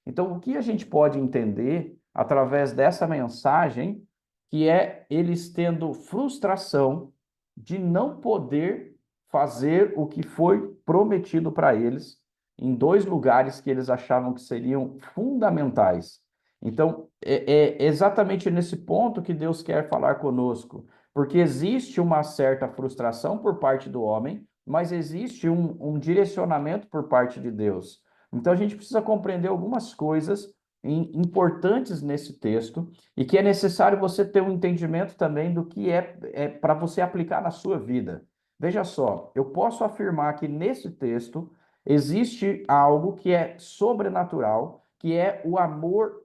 Então, o que a gente pode entender através dessa mensagem, que é eles tendo frustração de não poder fazer o que foi prometido para eles em dois lugares que eles achavam que seriam fundamentais. Então, é exatamente nesse ponto que Deus quer falar conosco, porque existe uma certa frustração por parte do homem, mas existe um direcionamento por parte de Deus. Então, a gente precisa compreender algumas coisas importantes nesse texto e que é necessário você ter um entendimento também do que é para você aplicar na sua vida. Veja só, eu posso afirmar que nesse texto existe algo que é sobrenatural, que é o amor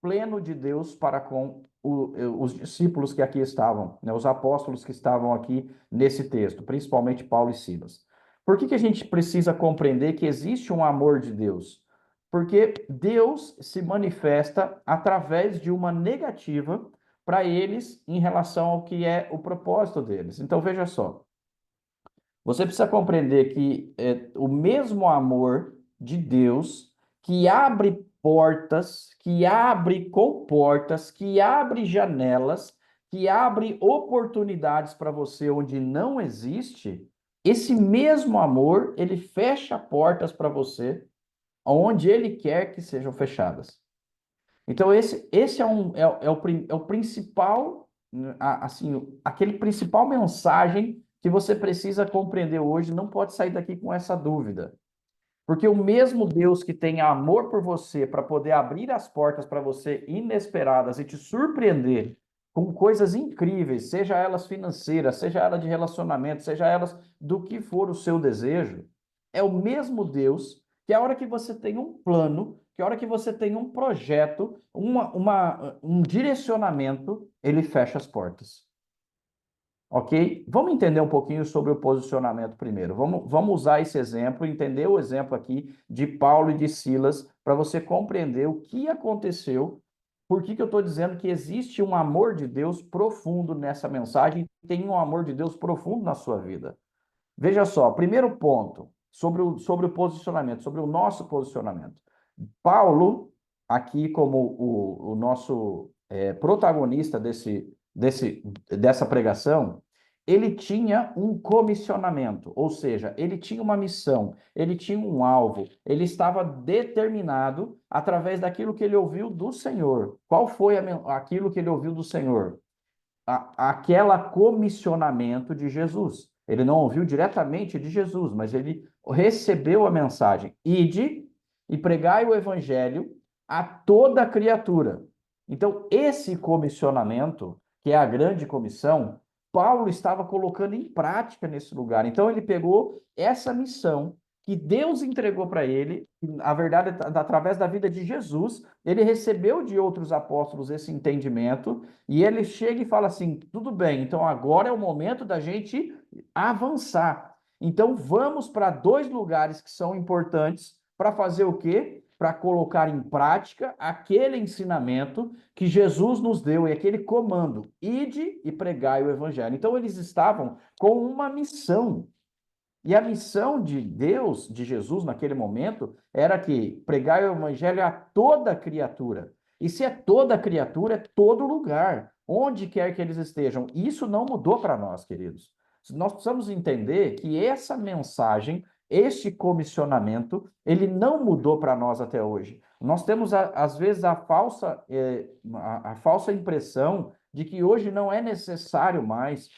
pleno de Deus para com os discípulos que aqui estavam, né, os apóstolos que estavam aqui nesse texto, principalmente Paulo e Silas. Por que a gente precisa compreender que existe um amor de Deus? Porque Deus se manifesta através de uma negativa para eles em relação ao que é o propósito deles. Então veja só, você precisa compreender que o mesmo amor de Deus que abre portas, que abre comportas, que abre janelas, que abre oportunidades para você onde não existe, esse mesmo amor, ele fecha portas para você onde ele quer que sejam fechadas. Então, esse é o principal, assim, aquele principal mensagem que você precisa compreender hoje, não pode sair daqui com essa dúvida. Porque o mesmo Deus que tem amor por você para poder abrir as portas para você inesperadas e te surpreender com coisas incríveis, seja elas financeiras, seja elas de relacionamento, seja elas do que for o seu desejo, é o mesmo Deus que a hora que você tem um plano, que a hora que você tem um projeto, um direcionamento, ele fecha as portas. Ok? Vamos entender um pouquinho sobre o posicionamento primeiro. Vamos usar esse exemplo, entender o exemplo aqui de Paulo e de Silas, para você compreender o que aconteceu, por que eu estou dizendo que existe um amor de Deus profundo nessa mensagem, tem um amor de Deus profundo na sua vida. Veja só, primeiro ponto, sobre o posicionamento, sobre o nosso posicionamento. Paulo, aqui como o nosso protagonista dessa pregação, ele tinha um comissionamento, ou seja, ele tinha uma missão, ele tinha um alvo, ele estava determinado através daquilo que ele ouviu do Senhor. Qual foi aquilo que ele ouviu do Senhor? Aquela comissionamento de Jesus. Ele não ouviu diretamente de Jesus, mas ele recebeu a mensagem: ide e pregai o evangelho a toda criatura. Então, esse comissionamento, que é a grande comissão, Paulo estava colocando em prática nesse lugar. Então, ele pegou essa missão que Deus entregou para ele, a verdade, através da vida de Jesus, ele recebeu de outros apóstolos esse entendimento, e ele chega e fala assim: tudo bem, então agora é o momento da gente avançar. Então, vamos para dois lugares que são importantes para fazer o quê? Para colocar em prática aquele ensinamento que Jesus nos deu e aquele comando: ide e pregai o evangelho. Então, eles estavam com uma missão. E a missão de Deus, de Jesus naquele momento, era que pregai o evangelho a toda criatura. E se é toda criatura, é todo lugar, onde quer que eles estejam. Isso não mudou para nós, queridos. Nós precisamos entender que essa mensagem, este comissionamento, ele não mudou para nós até hoje. Nós temos, às vezes, a falsa impressão de que hoje não é necessário mais,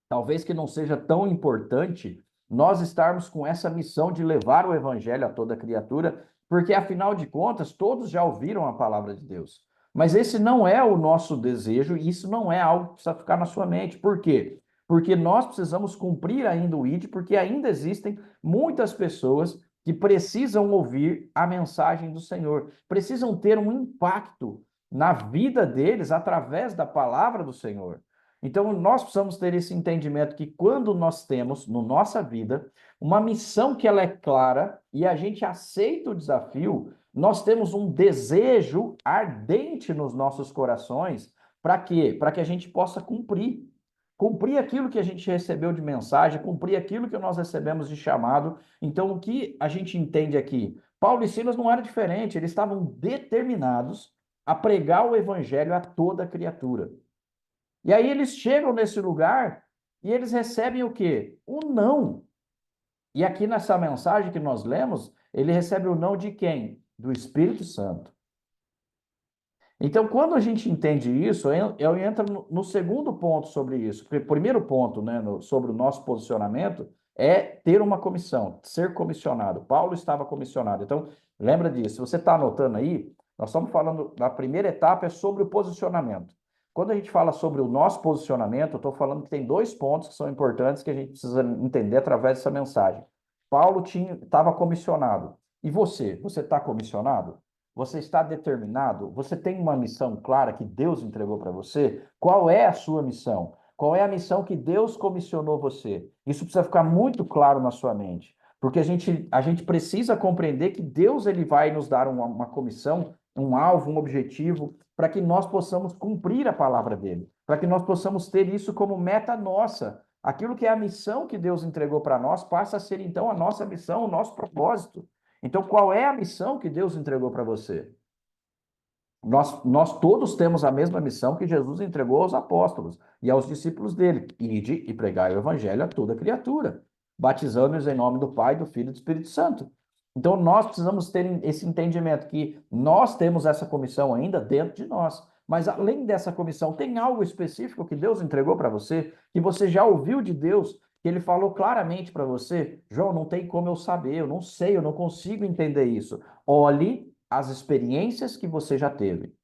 talvez que não seja tão importante nós estarmos com essa missão de levar o evangelho a toda criatura, porque afinal de contas, todos já ouviram a palavra de Deus. Mas esse não é o nosso desejo e isso não é algo que precisa ficar na sua mente. Por quê? Porque nós precisamos cumprir ainda o ID, porque ainda existem muitas pessoas que precisam ouvir a mensagem do Senhor, precisam ter um impacto na vida deles através da palavra do Senhor. Então, nós precisamos ter esse entendimento que quando nós temos, na nossa vida, uma missão que ela é clara e a gente aceita o desafio, nós temos um desejo ardente nos nossos corações. Para quê? Para que a gente possa cumprir. Cumprir aquilo que a gente recebeu de mensagem, cumprir aquilo que nós recebemos de chamado. Então, o que a gente entende aqui? Paulo e Silas não era diferente, eles estavam determinados a pregar o evangelho a toda criatura. E aí eles chegam nesse lugar e eles recebem o quê? Um não. E aqui nessa mensagem que nós lemos, ele recebe o não de quem? Do Espírito Santo. Então, quando a gente entende isso, eu entro no segundo ponto sobre isso. O primeiro ponto, né, sobre o nosso posicionamento, é ter uma comissão, ser comissionado. Paulo estava comissionado. Então, lembra disso. Se você está anotando aí, nós estamos falando, na primeira etapa é sobre o posicionamento. Quando a gente fala sobre o nosso posicionamento, eu estou falando que tem dois pontos que são importantes que a gente precisa entender através dessa mensagem. Paulo estava comissionado. E você? Você está comissionado? Você está determinado? Você tem uma missão clara que Deus entregou para você? Qual é a sua missão? Qual é a missão que Deus comissionou você? Isso precisa ficar muito claro na sua mente, porque a gente precisa compreender que Deus ele vai nos dar uma comissão, um alvo, um objetivo, para que nós possamos cumprir a palavra dele, para que nós possamos ter isso como meta nossa. Aquilo que é a missão que Deus entregou para nós passa a ser então a nossa missão, o nosso propósito. Então, qual é a missão que Deus entregou para você? Nós todos temos a mesma missão que Jesus entregou aos apóstolos e aos discípulos dele: ide e pregai o evangelho a toda criatura, batizando-os em nome do Pai, do Filho e do Espírito Santo. Então, nós precisamos ter esse entendimento que nós temos essa comissão ainda dentro de nós. Mas, além dessa comissão, tem algo específico que Deus entregou para você, que você já ouviu de Deus, que ele falou claramente para você: João, não tem como eu saber, eu não sei, eu não consigo entender isso. Olhe as experiências que você já teve.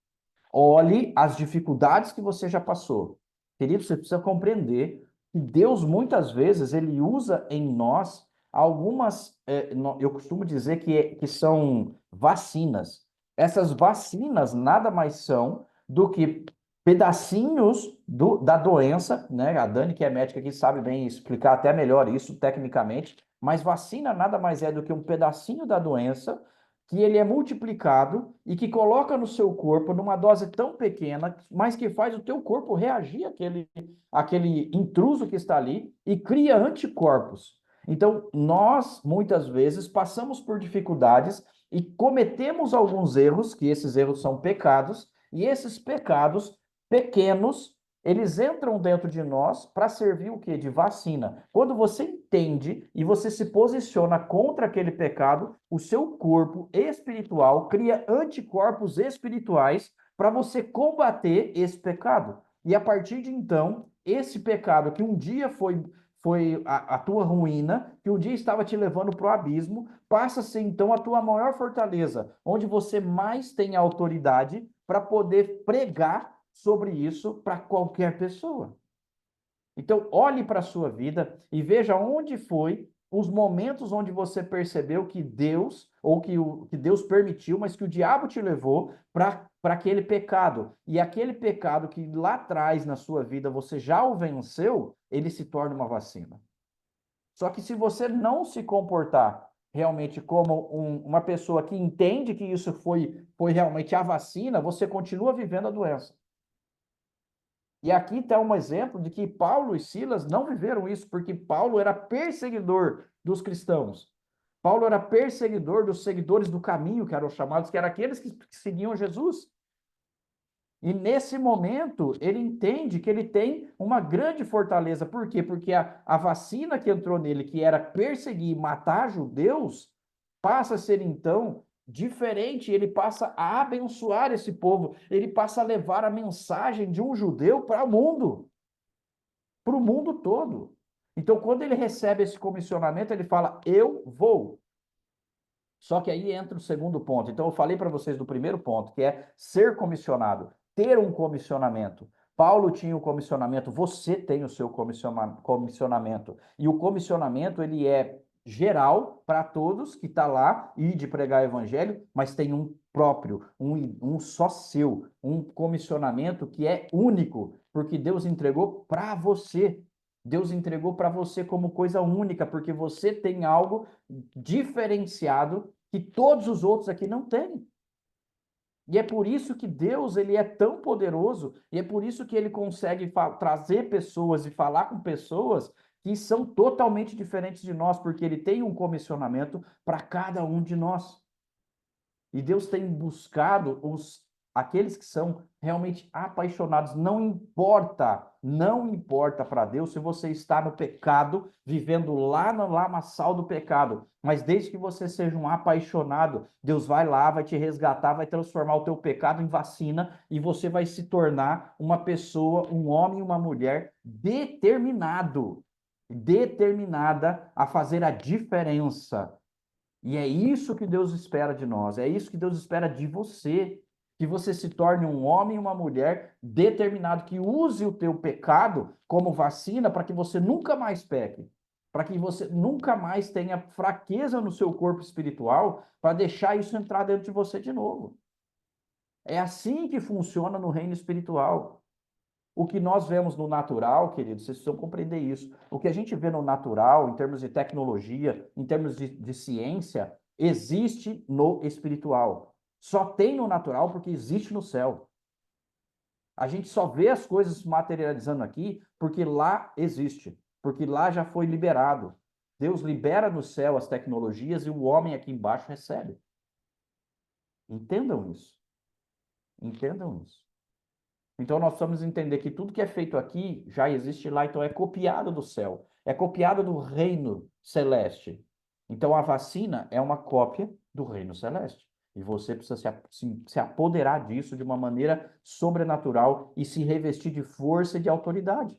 Olhe as dificuldades que você já passou. Querido, você precisa compreender que Deus, muitas vezes, ele usa em nós algumas, eu costumo dizer que são vacinas. Essas vacinas nada mais são do que pedacinhos da doença, né? A Dani, que é médica aqui, sabe bem explicar até melhor isso tecnicamente, mas vacina nada mais é do que um pedacinho da doença que ele é multiplicado e que coloca no seu corpo numa dose tão pequena, mas que faz o teu corpo reagir àquele intruso que está ali e cria anticorpos. Então, nós, muitas vezes, passamos por dificuldades e cometemos alguns erros, que esses erros são pecados, e esses pecados pequenos eles entram dentro de nós para servir o quê? De vacina. Quando você entende e você se posiciona contra aquele pecado, o seu corpo espiritual cria anticorpos espirituais para você combater esse pecado. E a partir de então, esse pecado que um dia foi a tua ruína, que um dia estava te levando para o abismo, passa a ser então a tua maior fortaleza, onde você mais tem autoridade para poder pregar sobre isso para qualquer pessoa. Então, olhe para a sua vida e veja onde foi os momentos onde você percebeu que Deus, ou que Deus permitiu, mas que o diabo te levou para aquele pecado. E aquele pecado que lá atrás na sua vida você já o venceu, ele se torna uma vacina. Só que se você não se comportar realmente como uma pessoa que entende que isso foi realmente a vacina, você continua vivendo a doença. E aqui está um exemplo de que Paulo e Silas não viveram isso, porque Paulo era perseguidor dos cristãos. Paulo era perseguidor dos seguidores do caminho, que eram chamados, que eram aqueles que seguiam Jesus. E nesse momento, ele entende que ele tem uma grande fortaleza. Por quê? Porque a vacina que entrou nele, que era perseguir e matar judeus, passa a ser então diferente. Ele passa a abençoar esse povo. Ele passa a levar a mensagem de um judeu para o mundo todo. Então, quando ele recebe esse comissionamento, ele fala: eu vou. Só que aí entra o segundo ponto. Então, eu falei para vocês do primeiro ponto, que é ser comissionado, ter um comissionamento. Paulo tinha o comissionamento, você tem o seu comissionamento. E o comissionamento, ele é geral para todos que está lá e de pregar o evangelho, mas tem um próprio, um só seu, um comissionamento que é único, porque Deus entregou para você. Deus entregou para você como coisa única, porque você tem algo diferenciado que todos os outros aqui não têm. E é por isso que Deus ele é tão poderoso, e é por isso que ele consegue trazer pessoas e falar com pessoas que são totalmente diferentes de nós, porque ele tem um comissionamento para cada um de nós. E Deus tem buscado aqueles que são realmente apaixonados. Não importa para Deus se você está no pecado, vivendo lá no lamaçal do pecado. Mas desde que você seja um apaixonado, Deus vai lá, vai te resgatar, vai transformar o teu pecado em vacina e você vai se tornar uma pessoa, um homem e uma mulher determinado determinada a fazer a diferença. E é isso que Deus espera de nós, é isso que Deus espera de você, que você se torne um homem e uma mulher determinado, que use o teu pecado como vacina para que você nunca mais peque, para que você nunca mais tenha fraqueza no seu corpo espiritual, para deixar isso entrar dentro de você de novo. É assim que funciona no reino espiritual. O que nós vemos no natural, queridos, vocês precisam compreender isso. O que a gente vê no natural, em termos de tecnologia, em termos de ciência, existe no espiritual. Só tem no natural porque existe no céu. A gente só vê as coisas se materializando aqui porque lá existe, porque lá já foi liberado. Deus libera no céu as tecnologias e o homem aqui embaixo recebe. Entendam isso. Entendam isso. Então nós precisamos entender que tudo que é feito aqui já existe lá, então é copiado do céu, é copiado do reino celeste. Então a vacina é uma cópia do reino celeste. E você precisa se apoderar disso de uma maneira sobrenatural e se revestir de força e de autoridade.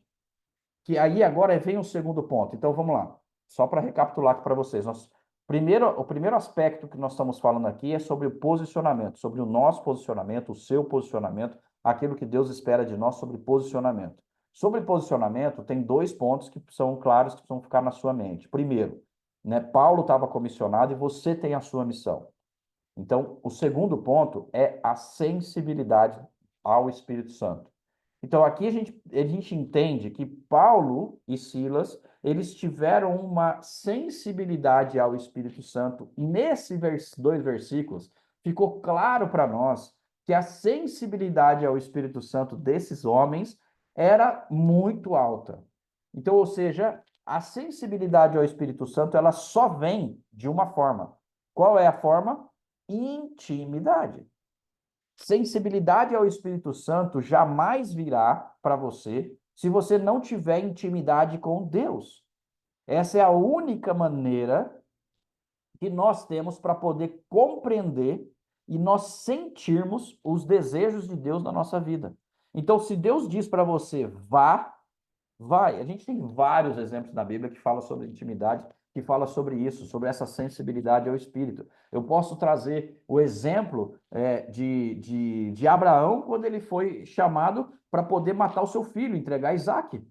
Que aí agora vem o segundo ponto. Então vamos lá. Só para recapitular aqui para vocês. O primeiro aspecto que nós estamos falando aqui é sobre o posicionamento, sobre o nosso posicionamento, o seu posicionamento, aquilo que Deus espera de nós sobre posicionamento. Sobre posicionamento, tem dois pontos que são claros, que precisam ficar na sua mente. Primeiro, né, Paulo estava comissionado e você tem a sua missão. Então, o segundo ponto é a sensibilidade ao Espírito Santo. Então, aqui a gente entende que Paulo e Silas, eles tiveram uma sensibilidade ao Espírito Santo. Nesses dois versículos, ficou claro para nós que a sensibilidade ao Espírito Santo desses homens era muito alta. Então, ou seja, a sensibilidade ao Espírito Santo, ela só vem de uma forma. Qual é a forma? Intimidade. Sensibilidade ao Espírito Santo jamais virá para você se você não tiver intimidade com Deus. Essa é a única maneira que nós temos para poder compreender e nós sentirmos os desejos de Deus na nossa vida. Então, se Deus diz para você, vá, vai. A gente tem vários exemplos na Bíblia que falam sobre intimidade, que fala sobre isso, sobre essa sensibilidade ao Espírito. Eu posso trazer o exemplo de Abraão, quando ele foi chamado para poder matar o seu filho, entregar Isaac.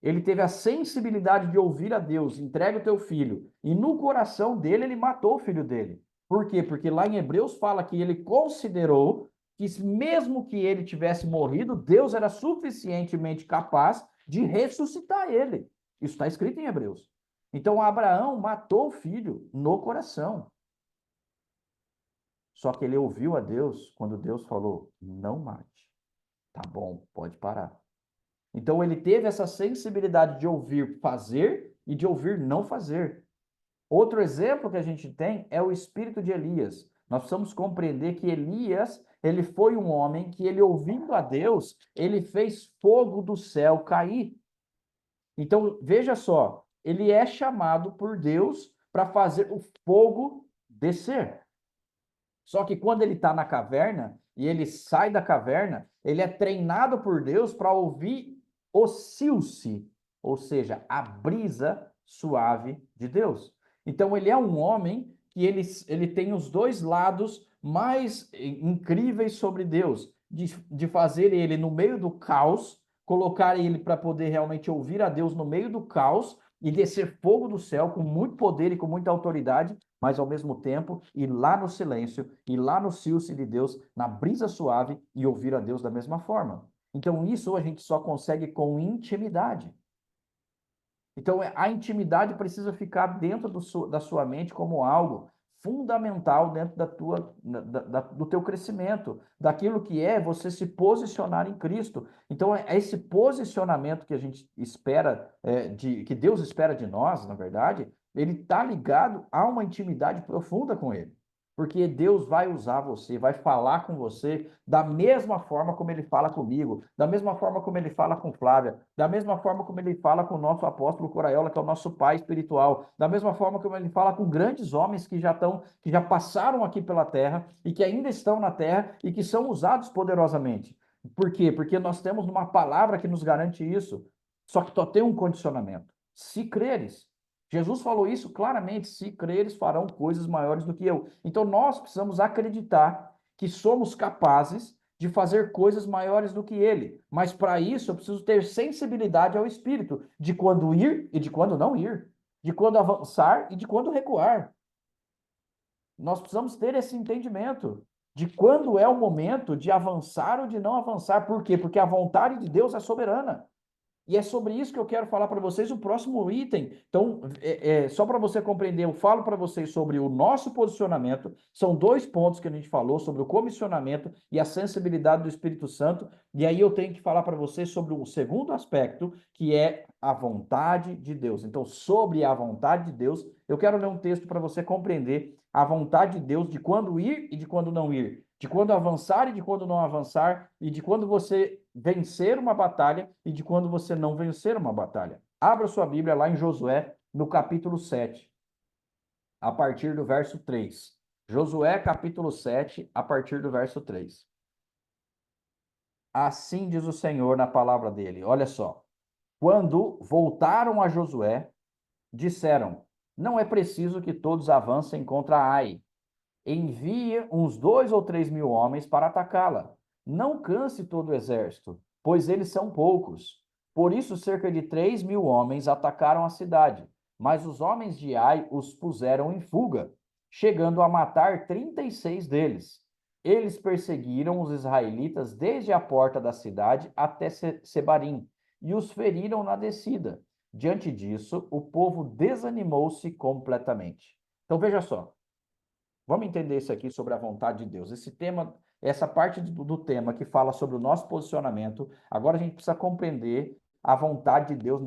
Ele teve a sensibilidade de ouvir a Deus, entrega o teu filho. E no coração dele, ele matou o filho dele. Por quê? Porque lá em Hebreus fala que ele considerou que mesmo que ele tivesse morrido, Deus era suficientemente capaz de ressuscitar ele. Isso está escrito em Hebreus. Então, Abraão matou o filho no coração. Só que ele ouviu a Deus quando Deus falou, não mate. Tá bom, pode parar. Então ele teve essa sensibilidade de ouvir fazer e de ouvir não fazer. Outro exemplo que a gente tem é o espírito de Elias. Nós precisamos compreender que Elias, ele foi um homem que ele ouvindo a Deus, ele fez fogo do céu cair. Então, veja só, ele é chamado por Deus para fazer o fogo descer. Só que quando ele está na caverna e ele sai da caverna, ele é treinado por Deus para ouvir o silce, ou seja, a brisa suave de Deus. Então ele é um homem que ele tem os dois lados mais incríveis sobre Deus, de fazer ele no meio do caos, colocar ele para poder realmente ouvir a Deus no meio do caos e descer fogo do céu com muito poder e com muita autoridade, mas ao mesmo tempo ir lá no silêncio, ir lá no silêncio de Deus, na brisa suave e ouvir a Deus da mesma forma. Então isso a gente só consegue com intimidade. Então a intimidade precisa ficar dentro da sua mente como algo fundamental dentro do teu crescimento, daquilo que é você se posicionar em Cristo. Então é esse posicionamento que a gente espera, que Deus espera de nós, na verdade, ele está ligado a uma intimidade profunda com Ele. Porque Deus vai usar você, vai falar com você da mesma forma como Ele fala comigo, da mesma forma como Ele fala com Flávia, da mesma forma como Ele fala com o nosso apóstolo Coraiola, que é o nosso pai espiritual, da mesma forma como Ele fala com grandes homens que já passaram aqui pela terra e que ainda estão na terra e que são usados poderosamente. Por quê? Porque nós temos uma palavra que nos garante isso. Só que só tem um condicionamento. se creres. Jesus falou isso claramente: se creres, farão coisas maiores do que eu. Então nós precisamos acreditar que somos capazes de fazer coisas maiores do que ele. Mas para isso eu preciso ter sensibilidade ao Espírito, de quando ir e de quando não ir, de quando avançar e de quando recuar. Nós precisamos ter esse entendimento de quando é o momento de avançar ou de não avançar. Por quê? Porque a vontade de Deus é soberana. E é sobre isso que eu quero falar para vocês o próximo item. Então, só para você compreender, eu falo para vocês sobre o nosso posicionamento. São 2 pontos que a gente falou sobre o comissionamento e a sensibilidade do Espírito Santo. E aí eu tenho que falar para vocês sobre o segundo aspecto, que é a vontade de Deus. Então, sobre a vontade de Deus, eu quero ler um texto para você compreender a vontade de Deus de quando ir e de quando não ir, de quando avançar e de quando não avançar, e de quando você vencer uma batalha e de quando você não vencer uma batalha. Abra sua Bíblia lá em Josué, no capítulo 7, a partir do verso 3. Josué, capítulo 7, a partir do verso 3. Assim diz o Senhor na palavra dele. Olha só. Quando voltaram a Josué, disseram: não é preciso que todos avancem contra Ai. Envie uns 2 ou 3 mil homens para atacá-la. Não canse todo o exército, pois eles são poucos. Por isso, cerca de 3 mil homens atacaram a cidade, mas os homens de Ai os puseram em fuga, chegando a matar 36 deles. Eles perseguiram os israelitas desde a porta da cidade até Sebarim e os feriram na descida. Diante disso, o povo desanimou-se completamente. Então veja só, vamos entender isso aqui sobre a vontade de Deus. Esse tema, essa parte do tema que fala sobre o nosso posicionamento, agora a gente precisa compreender a vontade de Deus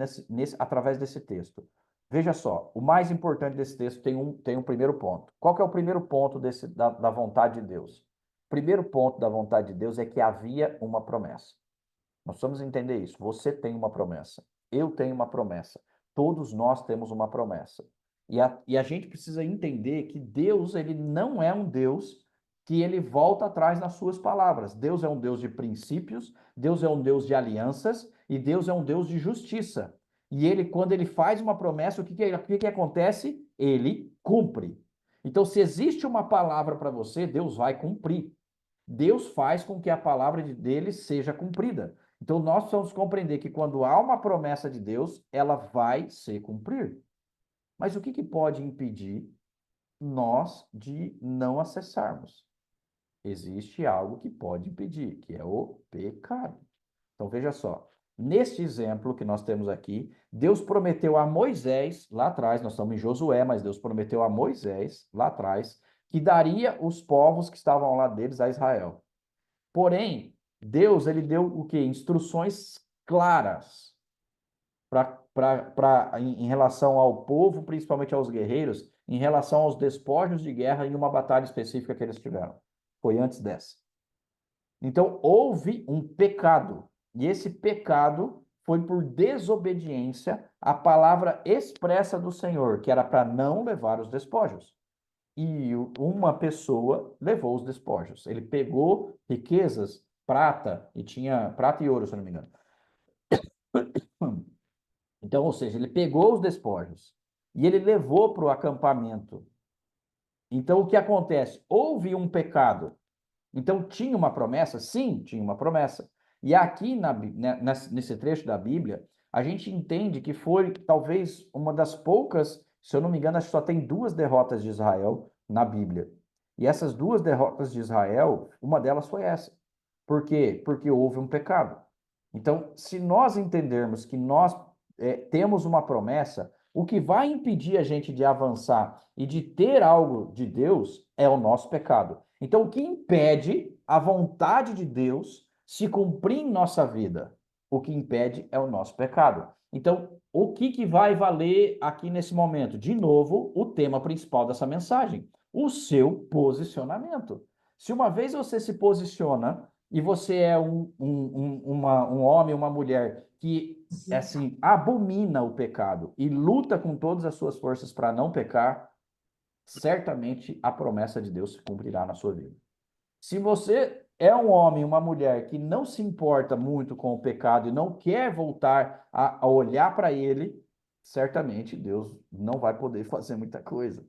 através desse texto. Veja só, o mais importante desse texto tem um primeiro ponto. Qual que é o primeiro ponto da vontade de Deus? O primeiro ponto da vontade de Deus é que havia uma promessa. Nós precisamos entender isso. Você tem uma promessa. Eu tenho uma promessa. Todos nós temos uma promessa. E a gente precisa entender que Deus, ele não é um Deus que ele volta atrás nas suas palavras. Deus é um Deus de princípios, Deus é um Deus de alianças e Deus é um Deus de justiça. E ele, quando ele faz uma promessa, o que acontece? Ele cumpre. Então, se existe uma palavra para você, Deus vai cumprir. Deus faz com que a palavra dele seja cumprida. Então, nós precisamos compreender que quando há uma promessa de Deus, ela vai se cumprir. Mas o que pode impedir nós de não acessarmos? Existe algo que pode impedir, que é o pecado. Então, veja só. Neste exemplo que nós temos aqui, Deus prometeu a Moisés, lá atrás, nós estamos em Josué, mas Deus prometeu a Moisés, lá atrás, que daria os povos que estavam ao lado deles a Israel. Porém, Deus, ele deu o quê? Instruções claras em relação ao povo, principalmente aos guerreiros, em relação aos despojos de guerra em uma batalha específica que eles tiveram. Foi antes dessa. Então, houve um pecado, e esse pecado foi por desobediência à palavra expressa do Senhor, que era para não levar os despojos. E uma pessoa levou os despojos. Ele pegou riquezas, prata, e tinha prata e ouro, se eu não me engano. Então, ou seja, ele pegou os despojos e ele levou para o acampamento. Então, o que acontece? Houve um pecado. Então, tinha uma promessa? Sim, tinha uma promessa. E aqui, nesse trecho da Bíblia, a gente entende que foi talvez uma das poucas, se eu não me engano, acho que só tem 2 derrotas de Israel na Bíblia. E essas 2 derrotas de Israel, uma delas foi essa. Por quê? Porque houve um pecado. Então, se nós entendermos que nós temos uma promessa, o que vai impedir a gente de avançar e de ter algo de Deus é o nosso pecado. Então, o que impede a vontade de Deus se cumprir em nossa vida? O que impede é o nosso pecado. Então, o que vai valer aqui nesse momento? De novo, o tema principal dessa mensagem: o seu posicionamento. Se uma vez você se posiciona e você é um homem, uma mulher que assim abomina o pecado e luta com todas as suas forças para não pecar, certamente a promessa de Deus se cumprirá na sua vida. Se você é um homem, uma mulher que não se importa muito com o pecado e não quer voltar a olhar para ele, certamente Deus não vai poder fazer muita coisa,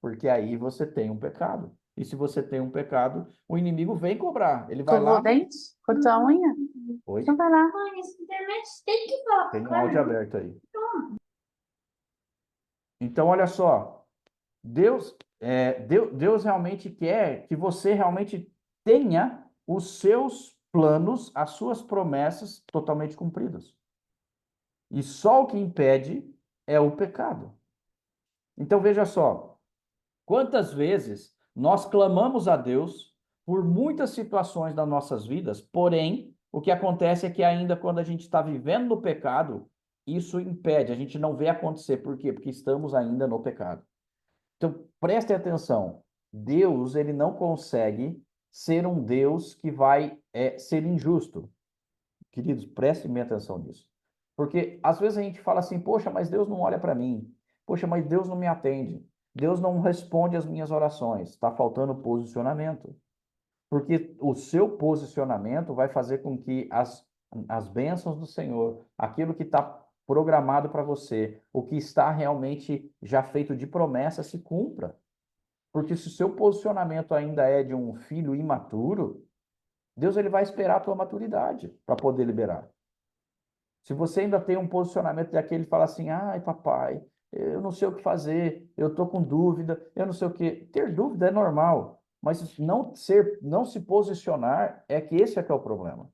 porque aí você tem um pecado. E se você tem um pecado, o inimigo vem cobrar. Ele vai Escovou lá. o dente? Cortou a unha? Oi? Então vai lá. Mãe, essa internet tem que falar Tem com o um áudio cara. aberto aí. Então, olha só. Deus realmente quer que você realmente tenha os seus planos, as suas promessas totalmente cumpridas. E só o que impede é o pecado. Então veja só, quantas vezes nós clamamos a Deus por muitas situações das nossas vidas, porém, o que acontece é que ainda quando a gente está vivendo no pecado, isso impede, a gente não vê acontecer. Por quê? Porque estamos ainda no pecado. Então, prestem atenção. Deus, ele não consegue ser um Deus que vai ser injusto. Queridos, prestem bem atenção nisso. Porque às vezes a gente fala assim, poxa, mas Deus não olha para mim. Poxa, mas Deus não me atende. Deus não responde às minhas orações. Está faltando posicionamento. Porque o seu posicionamento vai fazer com que as bênçãos do Senhor, aquilo que está programado para você, o que está realmente já feito de promessa, se cumpra. Porque se o seu posicionamento ainda é de um filho imaturo, Deus ele vai esperar a tua maturidade para poder liberar. Se você ainda tem um posicionamento daquele que fala assim, ai papai, eu não sei o que fazer, eu estou com dúvida, eu não sei o que. Ter dúvida é normal, mas não se posicionar é que esse é que é o problema.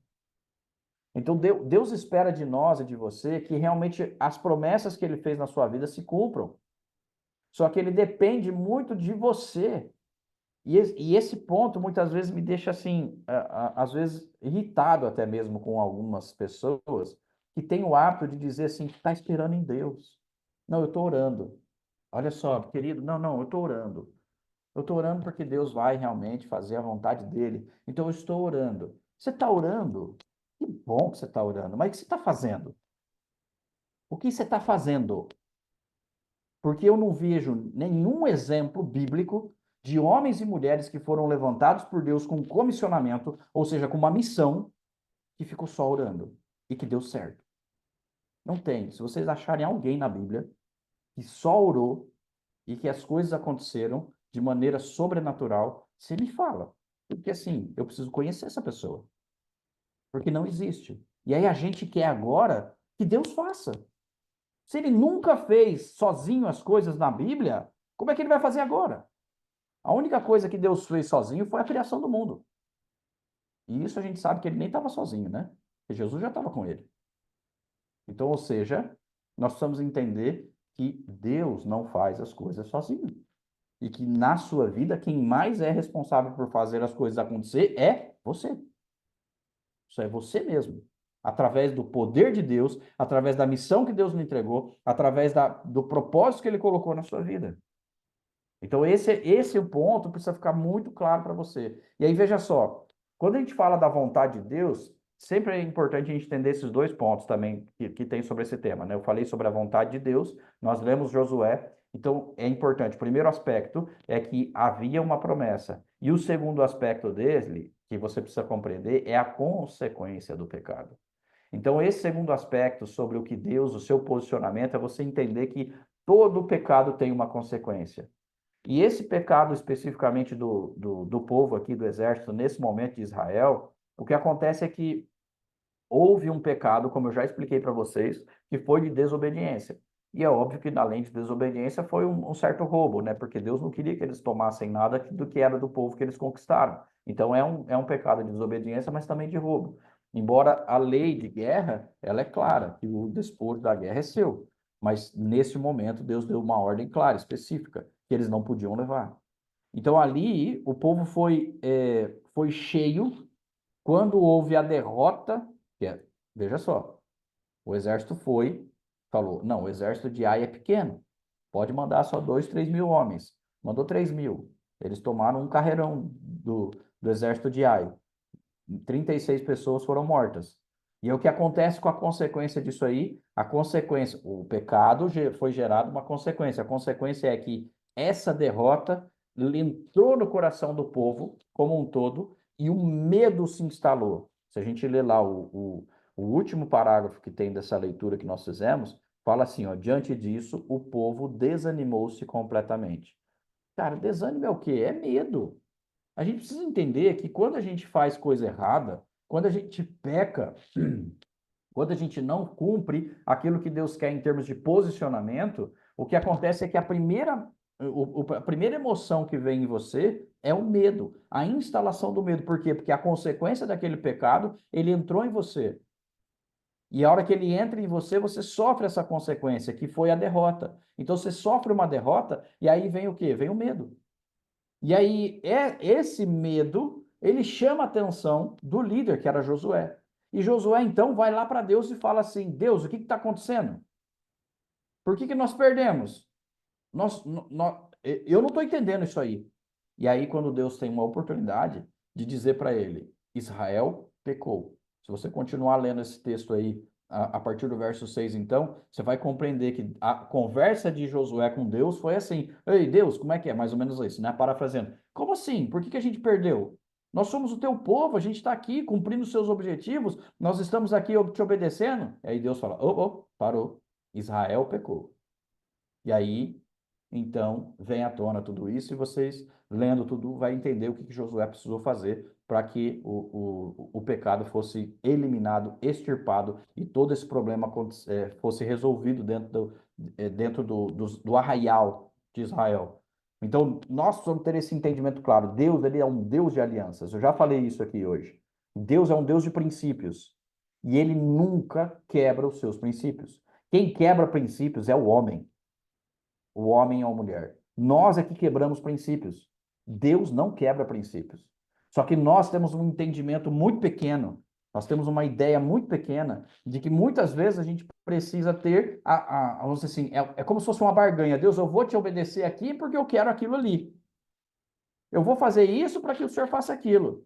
Então Deus espera de nós e de você que realmente as promessas que ele fez na sua vida se cumpram. Só que ele depende muito de você. E esse ponto muitas vezes me deixa assim, às vezes irritado até mesmo com algumas pessoas que têm o hábito de dizer assim, está esperando em Deus. Não, eu estou orando. Olha só, querido, não, eu estou orando. Eu estou orando porque Deus vai realmente fazer a vontade dele. Então eu estou orando. Você está orando? Que bom que você está orando. Mas o que você está fazendo? O que você está fazendo? Porque eu não vejo nenhum exemplo bíblico de homens e mulheres que foram levantados por Deus com um comissionamento, ou seja, com uma missão, que ficou só orando e que deu certo. Não tem. Se vocês acharem alguém na Bíblia que só orou e que as coisas aconteceram de maneira sobrenatural, você me fala. Porque assim, eu preciso conhecer essa pessoa. Porque não existe. E aí a gente quer agora que Deus faça. Se ele nunca fez sozinho as coisas na Bíblia, como é que ele vai fazer agora? A única coisa que Deus fez sozinho foi a criação do mundo. E isso a gente sabe que ele nem estava sozinho, né? Porque Jesus já estava com ele. Então, ou seja, nós precisamos entender que Deus não faz as coisas sozinho. E que na sua vida, quem mais é responsável por fazer as coisas acontecer é você. Isso é você mesmo. Através do poder de Deus, através da missão que Deus lhe entregou, através do propósito que ele colocou na sua vida. Então, esse é o ponto, precisa ficar muito claro para você. E aí, veja só, quando a gente fala da vontade de Deus, sempre é importante a gente entender esses dois pontos também que tem sobre esse tema, né? Eu falei sobre a vontade de Deus, nós lemos Josué, então é importante. O primeiro aspecto é que havia uma promessa. E o segundo aspecto dele, que você precisa compreender, é a consequência do pecado. Então, esse segundo aspecto sobre o que Deus, o seu posicionamento, é você entender que todo pecado tem uma consequência. E esse pecado especificamente do povo aqui, do exército, nesse momento de Israel, o que acontece é que houve um pecado, como eu já expliquei para vocês, que foi de desobediência. E é óbvio que, além de desobediência, foi um certo roubo, né? Porque Deus não queria que eles tomassem nada do que era do povo que eles conquistaram. Então, é um pecado de desobediência, mas também de roubo. Embora a lei de guerra, ela é clara, que o despojo da guerra é seu. Mas, nesse momento, Deus deu uma ordem clara, específica, que eles não podiam levar. Então, ali, o povo foi cheio quando houve a derrota, veja só, o exército falou, não, o exército de Ai é pequeno, pode mandar só 2, 3 mil homens. Mandou 3 mil. Eles tomaram um carreirão do exército de Ai. 36 pessoas foram mortas. E o que acontece com a consequência disso aí? A consequência, o pecado foi gerado uma consequência. A consequência é que essa derrota entrou no coração do povo como um todo e o medo se instalou. Se a gente ler lá o último parágrafo que tem dessa leitura que nós fizemos, Fala assim, ó, diante disso, o povo desanimou-se completamente. Cara, desânimo é o quê? É medo. A gente precisa entender que quando a gente faz coisa errada, quando a gente peca, quando a gente não cumpre aquilo que Deus quer em termos de posicionamento, o que acontece é que a primeira emoção que vem em você é o medo, a instalação do medo. Por quê? Porque a consequência daquele pecado, ele entrou em você. E a hora que ele entra em você, você sofre essa consequência, que foi a derrota. Então você sofre uma derrota, e aí vem o quê? Vem o medo. E aí, esse medo, ele chama a atenção do líder, que era Josué. E Josué, então, vai lá para Deus e fala assim: Deus, o que está acontecendo? Por que nós perdemos? Eu não estou entendendo isso aí. E aí, quando Deus tem uma oportunidade de dizer para ele: Israel pecou. Se você continuar lendo esse texto aí, a partir do verso 6, então, você vai compreender que a conversa de Josué com Deus foi assim: Ei, Deus, como é que é? Mais ou menos isso, né? Parafraseando. Como assim? Por que a gente perdeu? Nós somos o teu povo, a gente está aqui cumprindo os seus objetivos, nós estamos aqui te obedecendo. E aí Deus fala: parou. Israel pecou. E aí, então, vem à tona tudo isso e vocês, lendo tudo, vai entender o que Josué precisou fazer para que o pecado fosse eliminado, extirpado e todo esse problema fosse resolvido dentro do arraial de Israel. Então, nós precisamos ter esse entendimento claro. Deus, ele é um Deus de alianças. Eu já falei isso aqui hoje. Deus é um Deus de princípios. E ele nunca quebra os seus princípios. Quem quebra princípios é o homem ou a mulher. Nós é que quebramos princípios. Deus não quebra princípios. Só que nós temos um entendimento muito pequeno, nós temos uma ideia muito pequena de que muitas vezes a gente precisa ter, vamos dizer assim, é como se fosse uma barganha. Deus, eu vou te obedecer aqui porque eu quero aquilo ali. Eu vou fazer isso para que o Senhor faça aquilo.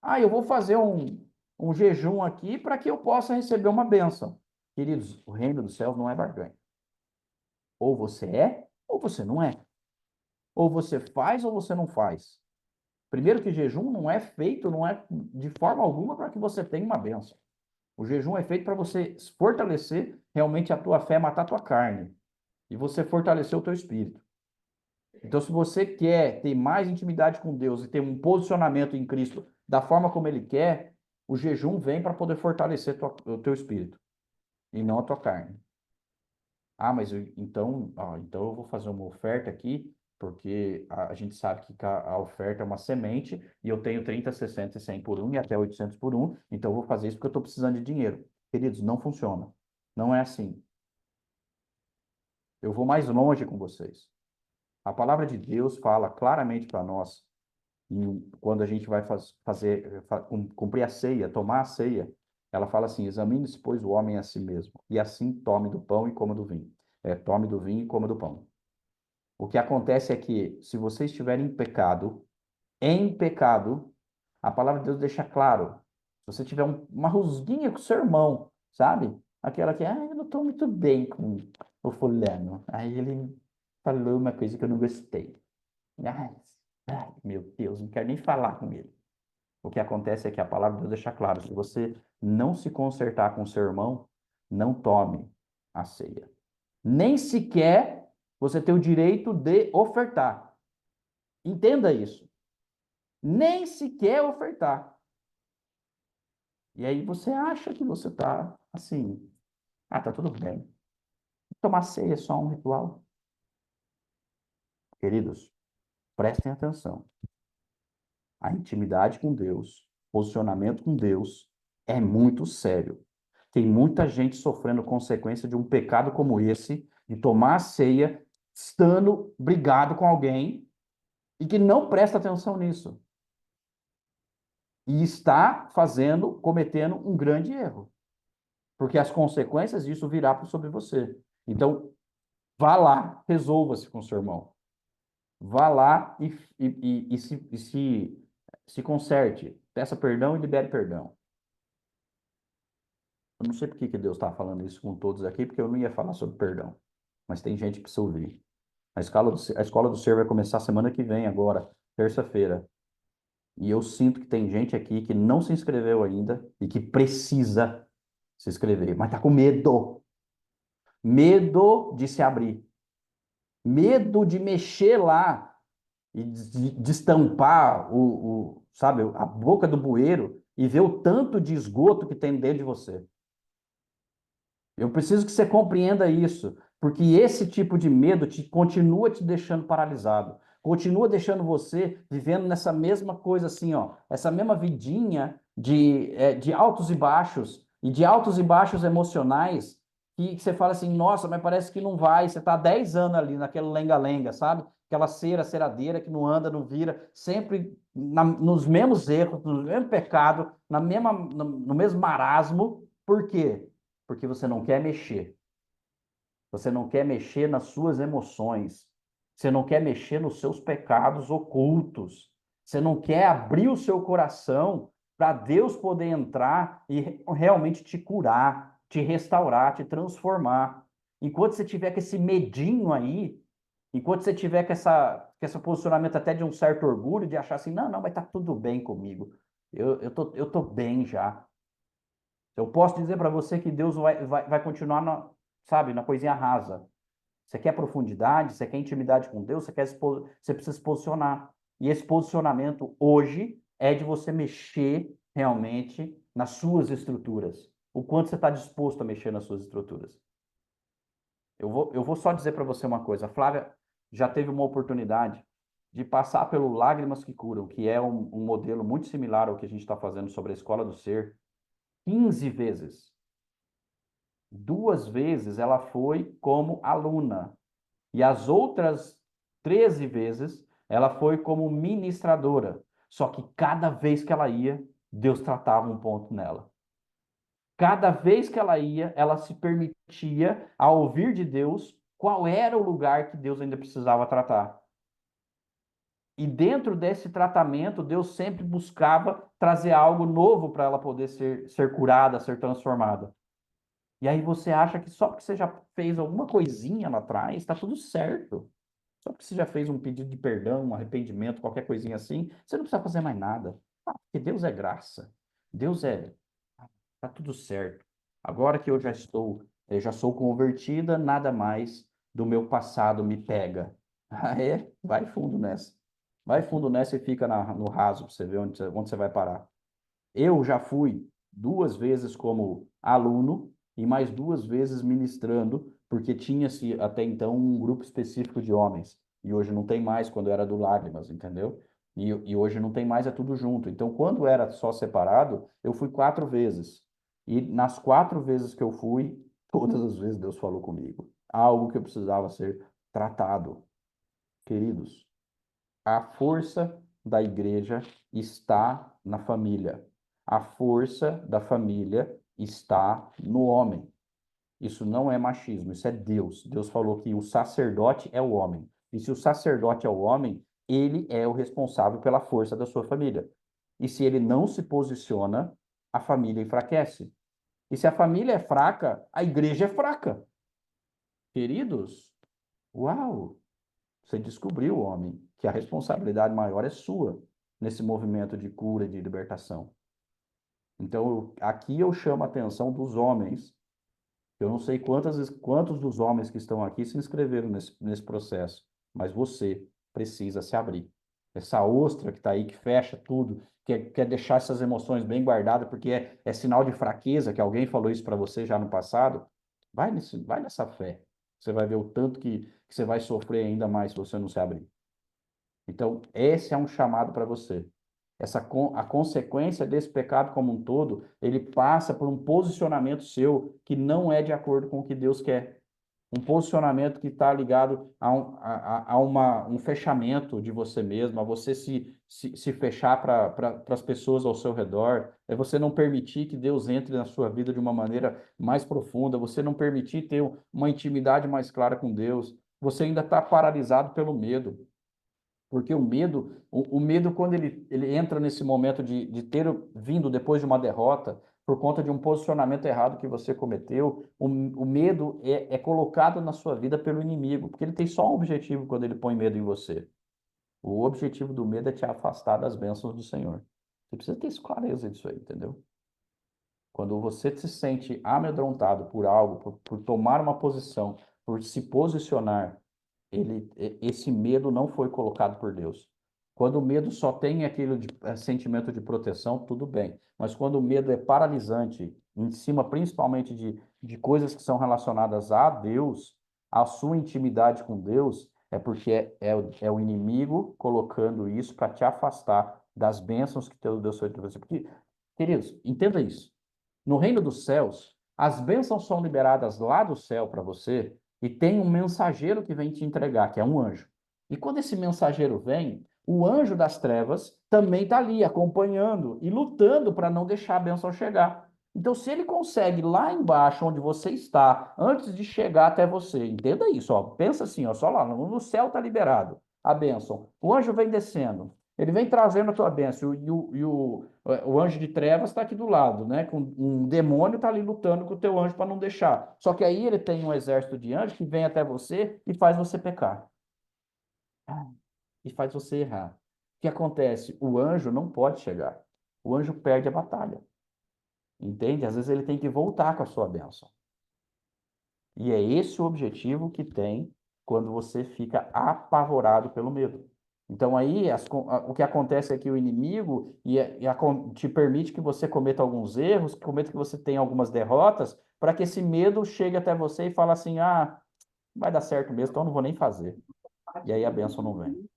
Ah, eu vou fazer um jejum aqui para que eu possa receber uma bênção. Queridos, o reino dos céus não é barganha. Ou você é, ou você não é. Ou você faz ou você não faz. Primeiro que jejum não é feito, não é de forma alguma para que você tenha uma bênção. O jejum é feito para você fortalecer realmente a tua fé, matar a tua carne. E você fortalecer o teu espírito. Então, se você quer ter mais intimidade com Deus e ter um posicionamento em Cristo da forma como Ele quer, o jejum vem para poder fortalecer o teu espírito e não a tua carne. Ah, mas então eu vou fazer uma oferta aqui, porque a gente sabe que a oferta é uma semente e eu tenho 30, 60 e 100 por um e até 800 por um, então eu vou fazer isso porque eu estou precisando de dinheiro. Queridos, não funciona. Não é assim. Eu vou mais longe com vocês. A palavra de Deus fala claramente para nós, quando a gente vai cumprir a ceia, tomar a ceia, ela fala assim: examine-se, pois, o homem a si mesmo, e assim tome do pão e coma do vinho. Tome do vinho e coma do pão. O que acontece é que, se você estiver em pecado, a palavra de Deus deixa claro. Se você tiver uma rusguinha com o seu irmão, sabe? Aquela que, eu não estou muito bem com o fulano. Aí ele falou uma coisa que eu não gostei. Ai, meu Deus, não quero nem falar com ele. O que acontece é que a palavra de Deus deixa claro: se você não se consertar com o seu irmão, não tome a ceia. Nem sequer você tem o direito de ofertar. Entenda isso. Nem sequer ofertar. E aí você acha que você está assim, tá tudo bem. Tomar ceia é só um ritual. Queridos, prestem atenção. A intimidade com Deus, posicionamento com Deus é muito sério. Tem muita gente sofrendo consequência de um pecado como esse, de tomar a ceia, estando brigado com alguém e que não presta atenção nisso. E está cometendo um grande erro. Porque as consequências disso virá sobre você. Então, vá lá, resolva-se com o seu irmão. Vá lá e se conserte. Peça perdão e libere perdão. Eu não sei por que Deus está falando isso com todos aqui, porque eu não ia falar sobre perdão. Mas tem gente que precisa ouvir. A escola do Ser vai começar semana que vem, agora, terça-feira. E eu sinto que tem gente aqui que não se inscreveu ainda e que precisa se inscrever, mas está com medo. Medo de se abrir. Medo de mexer lá e destampar sabe, a boca do bueiro e ver o tanto de esgoto que tem dentro de você. Eu preciso que você compreenda isso, porque esse tipo de medo continua te deixando paralisado, continua deixando você vivendo nessa mesma coisa assim, ó, essa mesma vidinha de altos e de altos e baixos emocionais, que você fala assim, nossa, mas parece que não vai, você está há 10 anos ali naquele lenga-lenga, sabe? Aquela ceradeira que não anda, não vira, sempre nos mesmos erros, no mesmo pecado, no mesmo marasmo. Por quê? Porque você não quer mexer. Você não quer mexer nas suas emoções. Você não quer mexer nos seus pecados ocultos. Você não quer abrir o seu coração para Deus poder entrar e realmente te curar, te restaurar, te transformar. Enquanto você tiver com esse medinho aí, enquanto você tiver com esse posicionamento até de um certo orgulho, de achar assim, não, não, mas tá tudo bem comigo. Eu tô bem já. Eu posso dizer para você que Deus vai continuar, sabe, na coisinha rasa. Você quer profundidade, você quer intimidade com Deus, você precisa se posicionar. E esse posicionamento hoje é de você mexer realmente nas suas estruturas. O quanto você está disposto a mexer nas suas estruturas. Eu vou só dizer para você uma coisa. A Flávia já teve uma oportunidade de passar pelo Lágrimas que Curam, que é um modelo muito similar ao que a gente está fazendo sobre a Escola do Ser, 15 vezes. 2 vezes ela foi como aluna. E as outras 13 vezes ela foi como ministradora. Só que cada vez que ela ia, Deus tratava um ponto nela. Cada vez que ela ia, ela se permitia a ouvir de Deus qual era o lugar que Deus ainda precisava tratar. E dentro desse tratamento, Deus sempre buscava trazer algo novo para ela poder ser curada, ser transformada. E aí você acha que só porque você já fez alguma coisinha lá atrás, está tudo certo. Só porque você já fez um pedido de perdão, um arrependimento, qualquer coisinha assim, você não precisa fazer mais nada. Porque Deus é graça. Deus é. Tá tudo certo. Agora que eu já sou convertida, nada mais do meu passado me pega. Ah, é? Vai fundo nessa. Vai fundo nessa e fica no raso para você ver onde você vai parar. Eu já fui 2 vezes como aluno e mais 2 vezes ministrando, porque tinha-se até então um grupo específico de homens. E hoje não tem mais, quando era do Lágrimas, entendeu? E hoje não tem mais, é tudo junto. Então, quando era só separado, eu fui 4 vezes. E nas 4 vezes que eu fui, todas as vezes Deus falou comigo. Algo que eu precisava ser tratado. Queridos, a força da igreja está na família. A força da família está no homem. Isso não é machismo, isso é Deus. Deus falou que o sacerdote é o homem. E se o sacerdote é o homem, ele é o responsável pela força da sua família. E se ele não se posiciona, a família enfraquece. E se a família é fraca, a igreja é fraca. Queridos, uau! Você descobriu, homem, que a responsabilidade maior é sua nesse movimento de cura e de libertação. Então, aqui eu chamo a atenção dos homens. Eu não sei quantos dos homens que estão aqui se inscreveram nesse processo, mas você precisa se abrir. Essa ostra que está aí, que fecha tudo, quer deixar essas emoções bem guardadas, porque é sinal de fraqueza, que alguém falou isso para você já no passado, vai nessa fé. Você vai ver o tanto que você vai sofrer ainda mais se você não se abrir. Então, esse é um chamado para você. A consequência desse pecado como um todo, ele passa por um posicionamento seu que não é de acordo com o que Deus quer. Um posicionamento que está ligado a um fechamento de você mesmo, a você se fechar para as pessoas ao seu redor, é você não permitir que Deus entre na sua vida de uma maneira mais profunda, você não permitir ter uma intimidade mais clara com Deus, você ainda está paralisado pelo medo. Porque o medo, quando ele entra nesse momento de ter vindo depois de uma derrota, por conta de um posicionamento errado que você cometeu, o medo é colocado na sua vida pelo inimigo, porque ele tem só um objetivo quando ele põe medo em você. O objetivo do medo é te afastar das bênçãos do Senhor. Você precisa ter clareza disso aí, entendeu? Quando você se sente amedrontado por algo, por tomar uma posição, por se posicionar, esse medo não foi colocado por Deus. Quando o medo só tem aquele sentimento de proteção, tudo bem. Mas quando o medo é paralisante, em cima principalmente de coisas que são relacionadas a Deus, a sua intimidade com Deus, é porque é o inimigo colocando isso para te afastar das bênçãos que Deus foi para você. Porque, queridos, entenda isso. No reino dos céus, as bênçãos são liberadas lá do céu para você e tem um mensageiro que vem te entregar, que é um anjo. E quando esse mensageiro vem, o anjo das trevas também está ali acompanhando e lutando para não deixar a bênção chegar. Então, se ele consegue lá embaixo, onde você está, antes de chegar até você, entenda isso, ó, pensa assim, ó, só lá, no céu está liberado a bênção. O anjo vem descendo, ele vem trazendo a tua bênção, o anjo de trevas está aqui do lado, né? Com um demônio está ali lutando com o teu anjo para não deixar. Só que aí ele tem um exército de anjos que vem até você e faz você pecar. E faz você errar. O que acontece? O anjo não pode chegar. O anjo perde a batalha. Entende? Às vezes ele tem que voltar com a sua bênção. E é esse o objetivo que tem quando você fica apavorado pelo medo. Então aí o que acontece é que o inimigo te permite que você cometa alguns erros, que você tenha algumas derrotas, para que esse medo chegue até você e fale assim, ah, vai dar certo mesmo, então eu não vou nem fazer. E aí a bênção não vem.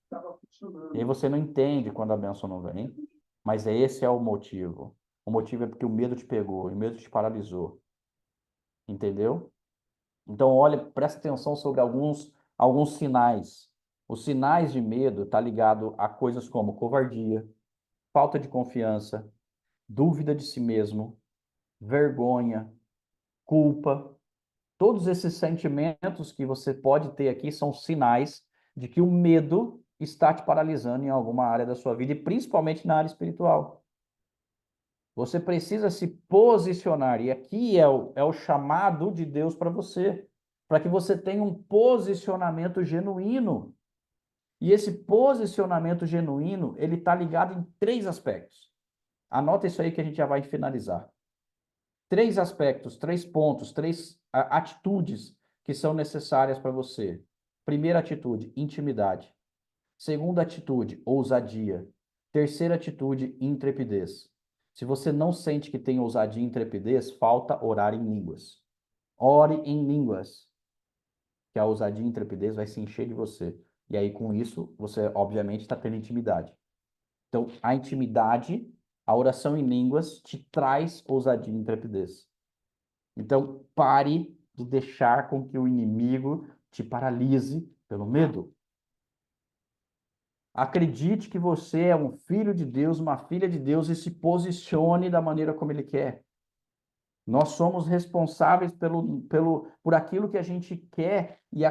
E aí você não entende quando a bênção não vem, mas esse é o motivo. O motivo é porque o medo te pegou, o medo te paralisou. Entendeu? Então, olha, presta atenção sobre alguns sinais. Os sinais de medo estão ligados a coisas como covardia, falta de confiança, dúvida de si mesmo, vergonha, culpa. Todos esses sentimentos que você pode ter aqui são sinais de que o medo está te paralisando em alguma área da sua vida, e principalmente na área espiritual. Você precisa se posicionar, e aqui é o chamado de Deus para você, para que você tenha um posicionamento genuíno. E esse posicionamento genuíno, ele está ligado em 3 aspectos. Anota isso aí que a gente já vai finalizar. 3 aspectos, 3 pontos, 3 atitudes que são necessárias para você. Primeira atitude, intimidade. Segunda atitude, ousadia. Terceira atitude, intrepidez. Se você não sente que tem ousadia e intrepidez, falta orar em línguas. Ore em línguas, que a ousadia e intrepidez vai se encher de você. E aí, com isso, você, obviamente, está tendo intimidade. Então, a intimidade, a oração em línguas, te traz ousadia e intrepidez. Então, pare de deixar com que o inimigo te paralise pelo medo. Acredite que você é um filho de Deus, uma filha de Deus, e se posicione da maneira como Ele quer. Nós somos responsáveis por aquilo que a gente quer e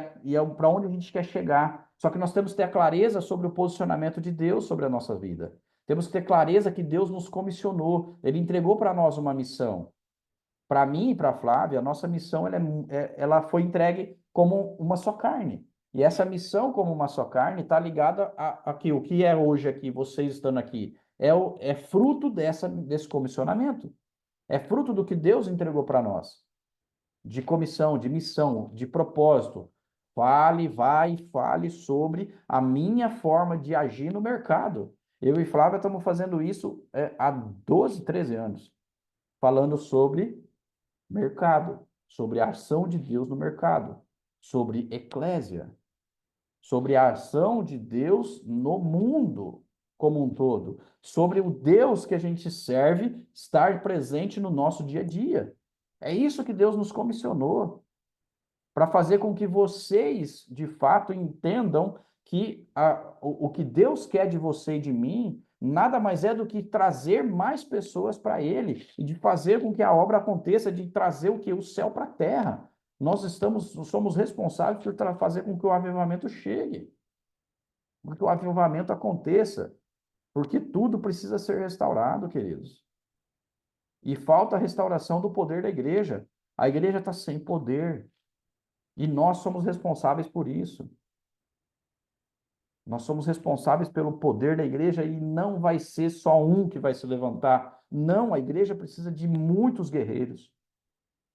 para onde a gente quer chegar. Só que nós temos que ter a clareza sobre o posicionamento de Deus sobre a nossa vida. Temos que ter clareza que Deus nos comissionou. Ele entregou para nós uma missão. Para mim e para a Flávia, a nossa missão ela foi entregue como uma só carne. E essa missão como uma só carne está ligada a que o que é hoje aqui, vocês estando aqui, é fruto desse comissionamento. É fruto do que Deus entregou para nós. De comissão, de missão, de propósito. Fale sobre a minha forma de agir no mercado. Eu e Flávia estamos fazendo isso há 12, 13 anos. Falando sobre mercado, sobre a ação de Deus no mercado, sobre eclésia, sobre a ação de Deus no mundo como um todo, sobre o Deus que a gente serve estar presente no nosso dia a dia. É isso que Deus nos comissionou, para fazer com que vocês, de fato, entendam que o que Deus quer de você e de mim nada mais é do que trazer mais pessoas para Ele e de fazer com que a obra aconteça, de trazer o que? O céu para a terra. Nós somos responsáveis por fazer com que o avivamento chegue, com que o avivamento aconteça, porque tudo precisa ser restaurado, queridos. E falta a restauração do poder da igreja. A igreja está sem poder. E nós somos responsáveis por isso. Nós somos responsáveis pelo poder da igreja e não vai ser só um que vai se levantar. Não, a igreja precisa de muitos guerreiros.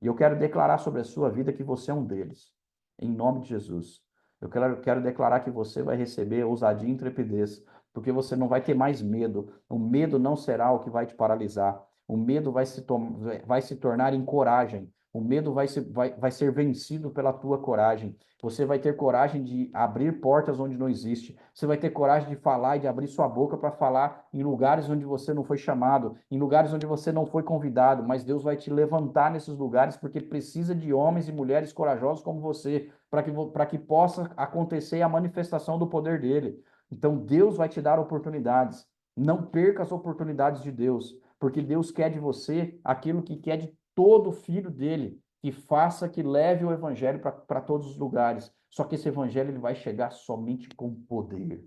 E eu quero declarar sobre a sua vida que você é um deles, em nome de Jesus. Eu quero declarar que você vai receber ousadia e intrepidez, porque você não vai ter mais medo. O medo não será o que vai te paralisar. O medo vai se tornar em coragem. O medo vai ser vencido pela tua coragem. Você vai ter coragem de abrir portas onde não existe. Você vai ter coragem de falar e de abrir sua boca para falar em lugares onde você não foi chamado, em lugares onde você não foi convidado, mas Deus vai te levantar nesses lugares porque precisa de homens e mulheres corajosos como você, para que possa acontecer a manifestação do poder dele. Então Deus vai te dar oportunidades. Não perca as oportunidades de Deus, porque Deus quer de você aquilo que quer de todo filho dele, que faça, que leve o evangelho para todos os lugares. Só que esse evangelho ele vai chegar somente com poder,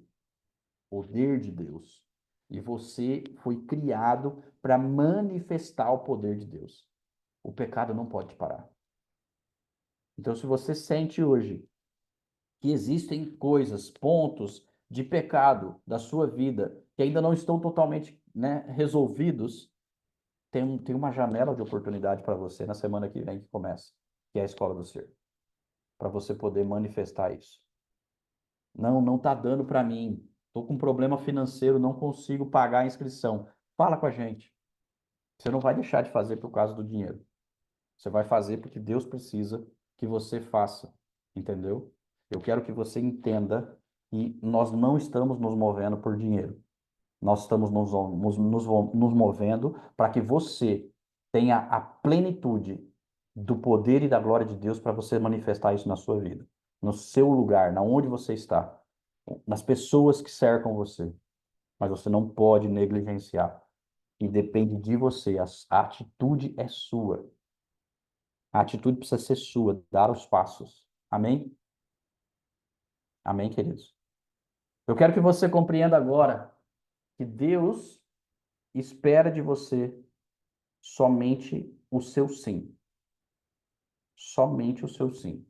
poder de Deus. E você foi criado para manifestar o poder de Deus. O pecado não pode te parar. Então, se você sente hoje que existem coisas, pontos de pecado da sua vida que ainda não estão totalmente, né, resolvidos, tem uma janela de oportunidade para você na semana que vem que começa, que é a escola do ser, para você poder manifestar isso. Não está dando para mim. Estou com um problema financeiro, não consigo pagar a inscrição. Fala com a gente. Você não vai deixar de fazer por causa do dinheiro. Você vai fazer porque Deus precisa que você faça. Entendeu? Eu quero que você entenda que nós não estamos nos movendo por dinheiro. Nós estamos nos movendo para que você tenha a plenitude do poder e da glória de Deus para você manifestar isso na sua vida, no seu lugar, na onde você está, nas pessoas que cercam você. Mas você não pode negligenciar. E depende de você. A atitude é sua. A atitude precisa ser sua, dar os passos. Amém? Amém, queridos? Eu quero que você compreenda agora que Deus espera de você somente o seu sim. Somente o seu sim.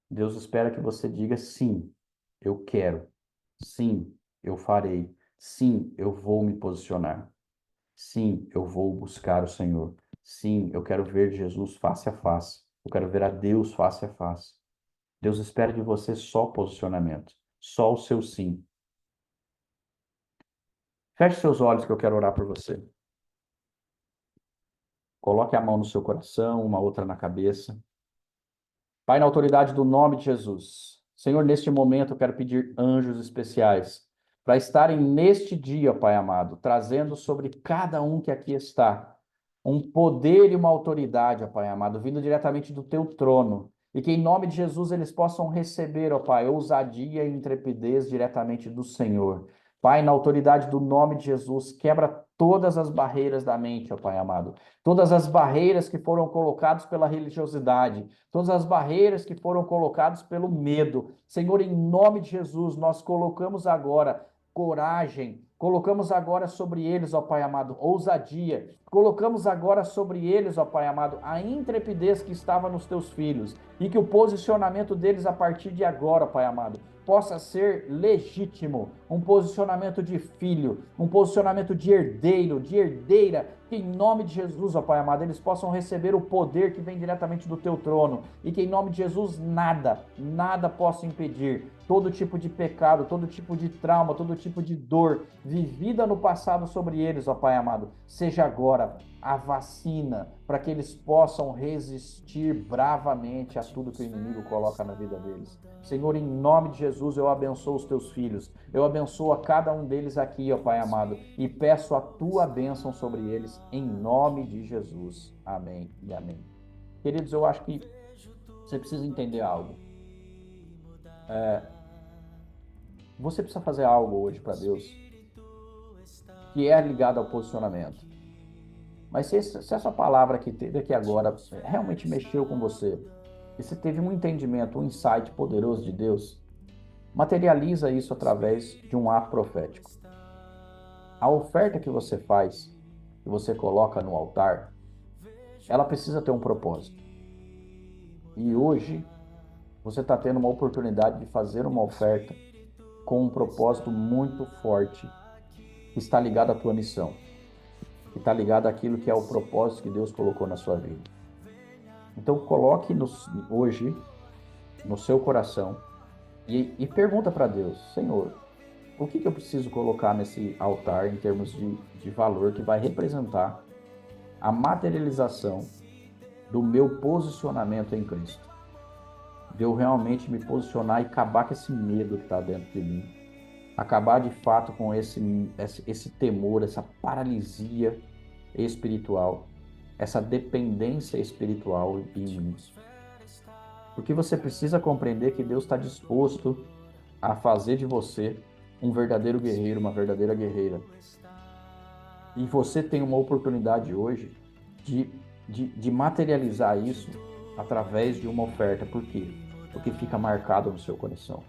Deus espera que você diga sim, eu quero. Sim, eu farei. Sim, eu vou me posicionar. Sim, eu vou buscar o Senhor. Sim, eu quero ver Jesus face a face. Eu quero ver a Deus face a face. Deus espera de você só posicionamento, só o seu sim. Feche seus olhos que eu quero orar por você. Coloque a mão no seu coração, uma outra na cabeça. Pai, na autoridade do nome de Jesus. Senhor, neste momento eu quero pedir anjos especiais para estarem neste dia, Pai amado, trazendo sobre cada um que aqui está um poder e uma autoridade, ó Pai amado, vindo diretamente do teu trono. E que em nome de Jesus eles possam receber, ó Pai, ousadia e intrepidez diretamente do Senhor. Pai, na autoridade do nome de Jesus, quebra todas as barreiras da mente, ó Pai amado. Todas as barreiras que foram colocadas pela religiosidade, todas as barreiras que foram colocadas pelo medo. Senhor, em nome de Jesus, nós colocamos agora coragem, colocamos agora sobre eles, ó Pai amado, ousadia, colocamos agora sobre eles, ó Pai amado, a intrepidez que estava nos teus filhos e que o posicionamento deles a partir de agora, Pai amado, possa ser legítimo, um posicionamento de filho, um posicionamento de herdeiro, de herdeira, que em nome de Jesus, ó Pai amado, eles possam receber o poder que vem diretamente do teu trono e que em nome de Jesus nada possa impedir todo tipo de pecado, todo tipo de trauma, todo tipo de dor vivida no passado sobre eles, ó Pai amado, seja agora a vacina para que eles possam resistir bravamente a tudo que o inimigo coloca na vida deles. Senhor, em nome de Jesus, eu abençoo os teus filhos, eu abençoo a cada um deles aqui, ó Pai amado, e peço a tua bênção sobre eles, em nome de Jesus. Amém e amém. Queridos, eu acho que você precisa entender algo. Você precisa fazer algo hoje para Deus que é ligado ao posicionamento. Mas se essa palavra que teve aqui agora realmente mexeu com você, e você teve um entendimento, um insight poderoso de Deus, materializa isso através de um ato profético. A oferta que você faz, que você coloca no altar, ela precisa ter um propósito. E hoje, você está tendo uma oportunidade de fazer uma oferta com um propósito muito forte, que está ligado à tua missão, que está ligado àquilo que é o propósito que Deus colocou na sua vida. Então, coloque hoje no seu coração e pergunta para Deus: Senhor, o que eu preciso colocar nesse altar em termos de valor que vai representar a materialização do meu posicionamento em Cristo? De eu realmente me posicionar e acabar com esse medo que está dentro de mim. Acabar de fato com esse temor, essa paralisia espiritual, essa dependência espiritual em mim. Porque você precisa compreender que Deus está disposto a fazer de você um verdadeiro guerreiro, uma verdadeira guerreira. E você tem uma oportunidade hoje de materializar isso através de uma oferta. Por quê? Porque fica marcado no seu coração.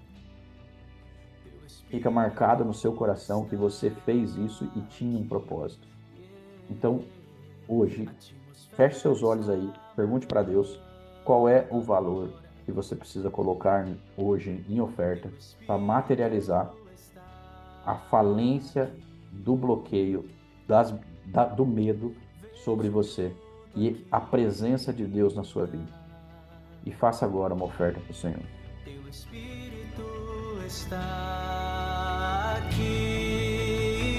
Fica marcado no seu coração que você fez isso e tinha um propósito. Então, hoje, feche seus olhos aí, pergunte para Deus qual é o valor que você precisa colocar hoje em oferta para materializar a falência do bloqueio, do medo sobre você e a presença de Deus na sua vida. E faça agora uma oferta para o Senhor. Teu Espírito está aqui,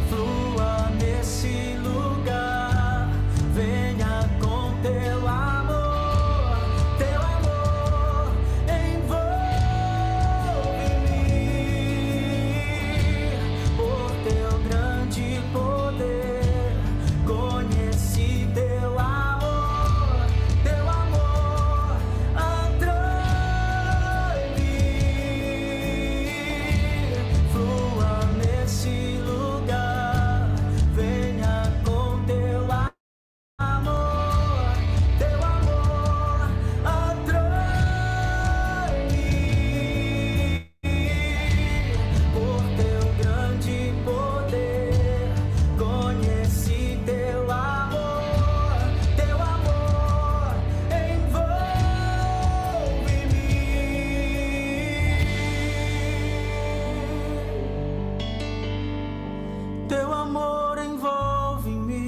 flua nesse lugar, venha com teu amor envolve-me, por teu grande poder, conheci teu amor atrai-me, flua nesse lugar, venha com teu amor atrai-me, por teu grande poder, conheci teu amor envolve-me, teu amor envolve-me.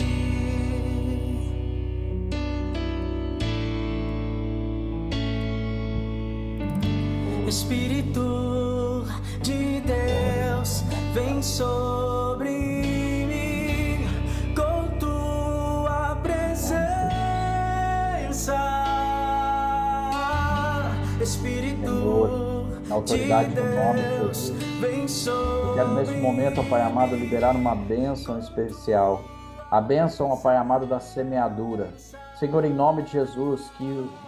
Espírito de Deus, vem sobre mim com tua presença. Espírito Senhor, na autoridade de do nome de Deus, Jesus, vem eu sobre quero nesse momento, ó Pai amado, liberar uma bênção especial. A bênção, ó Pai amado, da semeadura. Senhor, em nome de Jesus,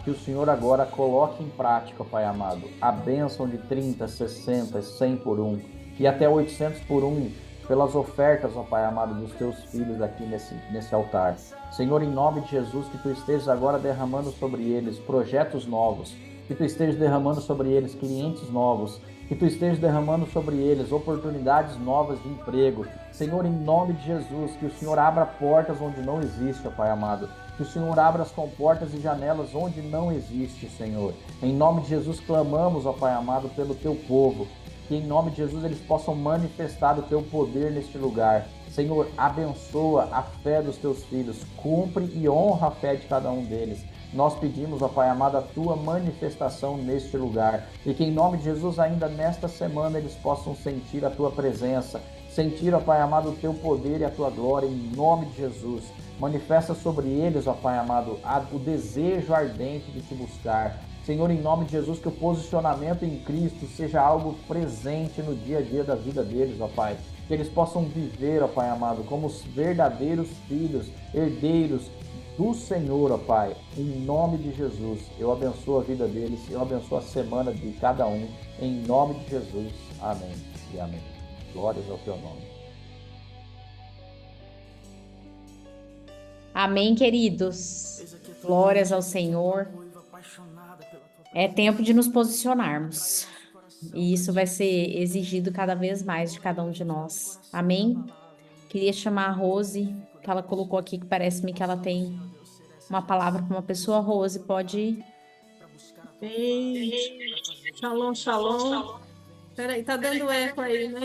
que o Senhor agora coloque em prática, ó Pai amado, a bênção de 30, 60, 100 por um e até 800 por um, pelas ofertas, ó Pai amado, dos teus filhos aqui nesse altar. Senhor, em nome de Jesus, que tu estejas agora derramando sobre eles projetos novos, que tu estejas derramando sobre eles clientes novos, que tu estejas derramando sobre eles oportunidades novas de emprego. Senhor, em nome de Jesus, que o Senhor abra portas onde não existe, ó Pai amado. Que o Senhor abra as comportas e janelas onde não existe, Senhor. Em nome de Jesus, clamamos, ó Pai amado, pelo teu povo. Que em nome de Jesus eles possam manifestar o teu poder neste lugar. Senhor, abençoa a fé dos teus filhos. Cumpre e honra a fé de cada um deles. Nós pedimos, ó Pai amado, a tua manifestação neste lugar. E que em nome de Jesus, ainda nesta semana, eles possam sentir a tua presença. Sentir, ó Pai amado, o teu poder e a tua glória, em nome de Jesus. Manifesta sobre eles, ó Pai amado, o desejo ardente de te buscar. Senhor, em nome de Jesus, que o posicionamento em Cristo seja algo presente no dia a dia da vida deles, ó Pai. Que eles possam viver, ó Pai amado, como os verdadeiros filhos, herdeiros do Senhor, ó Pai. Em nome de Jesus, eu abençoo a vida deles, eu abençoo a semana de cada um. Em nome de Jesus. Amém e amém. Glórias ao teu nome. Amém, queridos. Glórias ao Senhor. É tempo de nos posicionarmos. E isso vai ser exigido cada vez mais de cada um de nós. Amém? Queria chamar a Rose, que ela colocou aqui, que parece-me que ela tem uma palavra para uma pessoa. Rose, pode ir? Ei, shalom, shalom. Peraí, tá dando eco aí, né?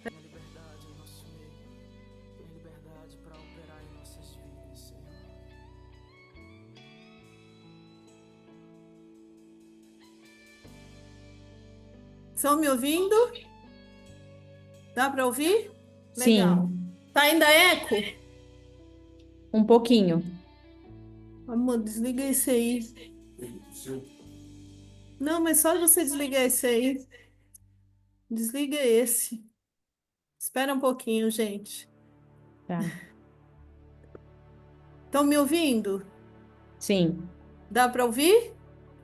Tenha liberdade em nosso meio. Tenha liberdade para operar em nossas vidas, Senhor. Estão me ouvindo? Dá para ouvir? Legal. Sim, Tá ainda eco? um pouquinho. Amor, desliga esse aí. Não, mas só você desligar esse aí. Desliga esse. Espera um pouquinho, gente. Tá. Estão me ouvindo? Sim, Dá para ouvir?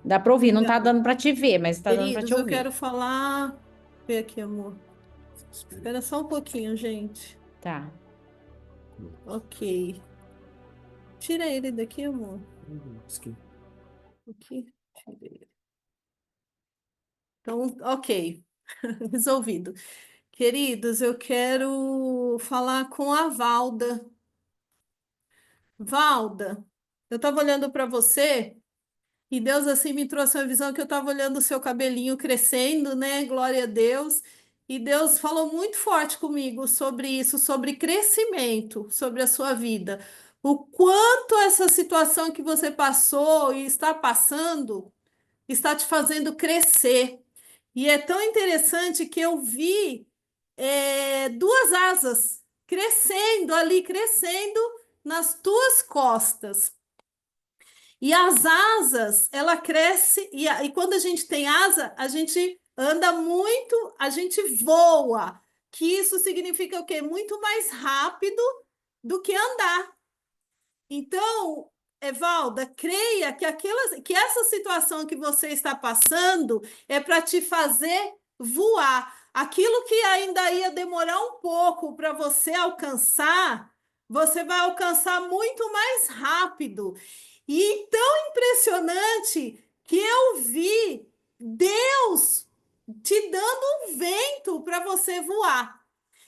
dá para ouvir. Não tá dando para te ver, mas tá dando para Queridos, te eu ouvir. quero falar. Vê aqui, amor. Espera só um pouquinho, gente. Tá. Ok. Tira ele daqui, amor. Aqui. Tira ele. Então, ok. Resolvido. Queridos, eu quero falar com a Valda. Valda, eu estava olhando para você e Deus assim me trouxe uma visão que eu estava olhando o seu cabelinho crescendo, né? Glória a Deus. E Deus falou muito forte comigo sobre isso, sobre crescimento, sobre a sua vida. O quanto essa situação que você passou e está passando está te fazendo crescer. E é tão interessante que eu vi duas asas crescendo ali, crescendo nas tuas costas. E as asas, ela cresce, e quando a gente tem asa, a gente anda muito, a gente voa, que isso significa o quê? Muito mais rápido do que andar. Então, Evalda, creia que essa situação que você está passando é para te fazer voar. Aquilo que ainda ia demorar um pouco para você alcançar, você vai alcançar muito mais rápido. E tão impressionante que eu vi Deus te dando um vento para você voar.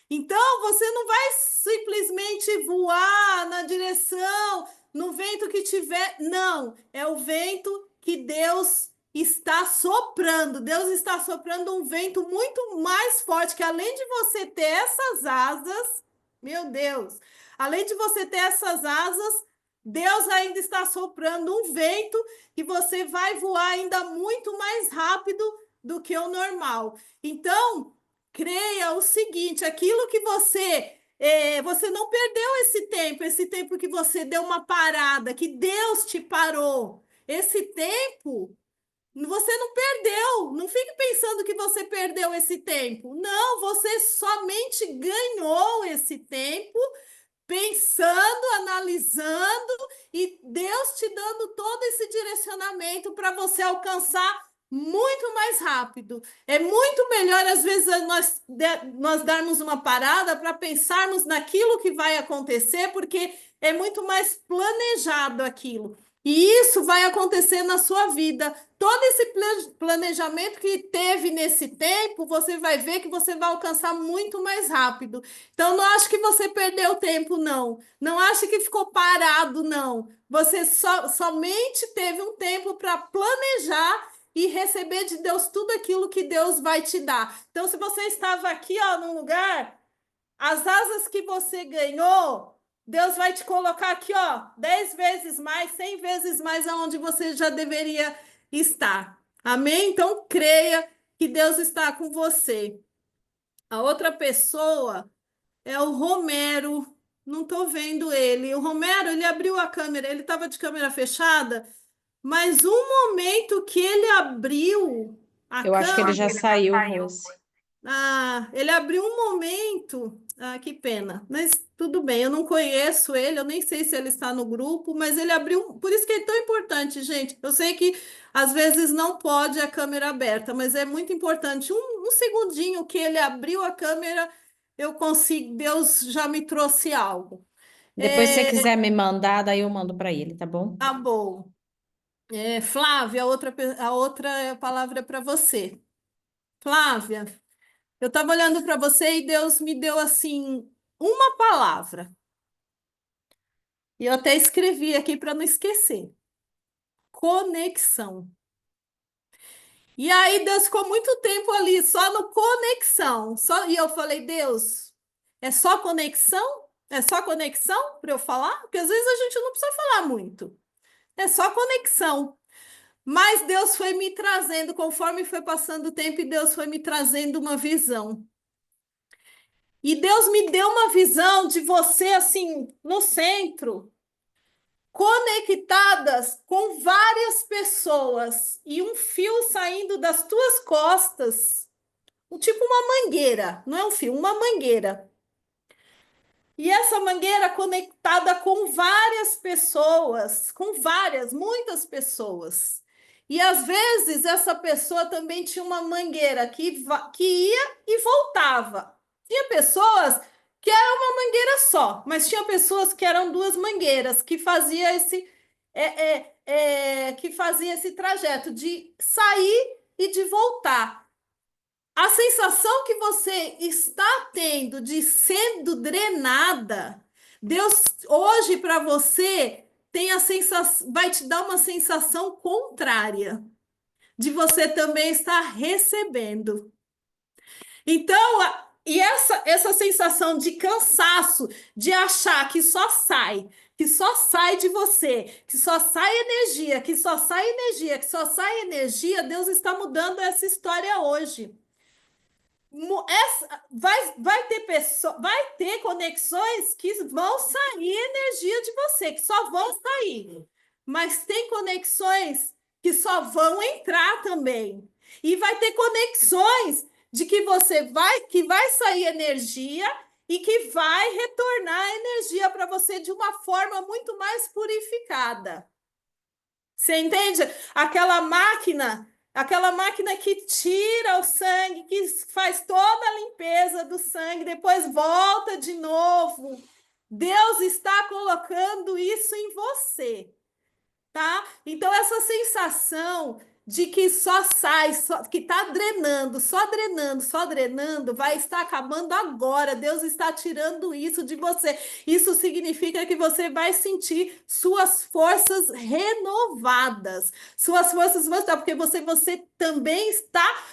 Então, você não vai simplesmente voar na direção, no vento que tiver. Não, é o vento que Deus está soprando. Deus está soprando um vento muito mais forte, que além de você ter essas asas, meu Deus, além de você ter essas asas, Deus ainda está soprando um vento que você vai voar ainda muito mais rápido do que o normal. Então, creia o seguinte: aquilo que você não perdeu esse tempo que você deu uma parada, que Deus te parou. Esse tempo você não perdeu. Não fique pensando que você perdeu esse tempo. Não, você somente ganhou esse tempo pensando, analisando e Deus te dando todo esse direcionamento para você alcançar muito mais rápido. É muito melhor, às vezes, nós darmos uma parada para pensarmos naquilo que vai acontecer, porque é muito mais planejado aquilo. E isso vai acontecer na sua vida. Todo esse planejamento que teve nesse tempo, você vai ver que você vai alcançar muito mais rápido. Então, não acho que você perdeu tempo, não. Não acho que ficou parado, não. Você somente teve um tempo para planejar e receber de Deus tudo aquilo que Deus vai te dar. Então, se você estava aqui, ó, num lugar, as asas que você ganhou, Deus vai te colocar aqui, ó, 10 vezes mais, 100 vezes mais aonde você já deveria estar. Amém? Então, creia que Deus está com você. A outra pessoa é o Romero. Não estou vendo ele. O Romero, ele abriu a câmera, ele estava de câmera fechada, mas um momento que ele abriu a Eu acho que ele câmera. já saiu, Rose. Ele abriu um momento. Que pena. Mas tudo bem, eu não conheço ele, eu nem sei se ele está no grupo, mas ele abriu. Por isso que é tão importante, gente. Eu sei que às vezes não pode a câmera aberta, mas é muito importante. Um segundinho que ele abriu a câmera, eu consigo. Deus já me trouxe algo. Depois, se você quiser me mandar, daí eu mando para ele, tá bom? Tá bom. Flávia, a outra palavra é para você. Flávia. Eu estava olhando para você e Deus me deu assim uma palavra. E eu até escrevi aqui para não esquecer. Conexão. E aí Deus ficou muito tempo ali, só no conexão. E eu falei, Deus, é só conexão? É só conexão para eu falar? Porque às vezes a gente não precisa falar muito. É só conexão. Mas Deus foi me trazendo, conforme foi passando o tempo, e Deus foi me trazendo uma visão. E Deus me deu uma visão de você, assim, no centro, conectadas com várias pessoas, e um fio saindo das tuas costas, tipo uma mangueira, não é um fio, uma mangueira. E essa mangueira conectada com várias pessoas, com várias, muitas pessoas. E às vezes essa pessoa também tinha uma mangueira que ia e voltava. Tinha pessoas que era uma mangueira só, mas tinha pessoas que eram duas mangueiras, que fazia esse trajeto de sair e de voltar. A sensação que você está tendo de sendo drenada, Deus hoje para você tem a sensação, vai te dar uma sensação contrária, de você também estar recebendo. Então, e essa sensação de cansaço, de achar que só sai de você, que só sai energia, que só sai energia, que só sai energia, Deus está mudando essa história hoje. Vai ter conexões que vão sair energia de você, que só vão sair. Mas tem conexões que só vão entrar também. E vai ter conexões de que vai sair energia e que vai retornar energia para você de uma forma muito mais purificada. Você entende? Aquela máquina que tira o sangue, que faz toda a limpeza do sangue, depois volta de novo. Deus está colocando isso em você, tá? Então, essa sensação de que só sai, que está drenando, só drenando, vai estar acabando agora. Deus está tirando isso de você. Isso significa que você vai sentir suas forças renovadas. Suas forças vão estar, porque você também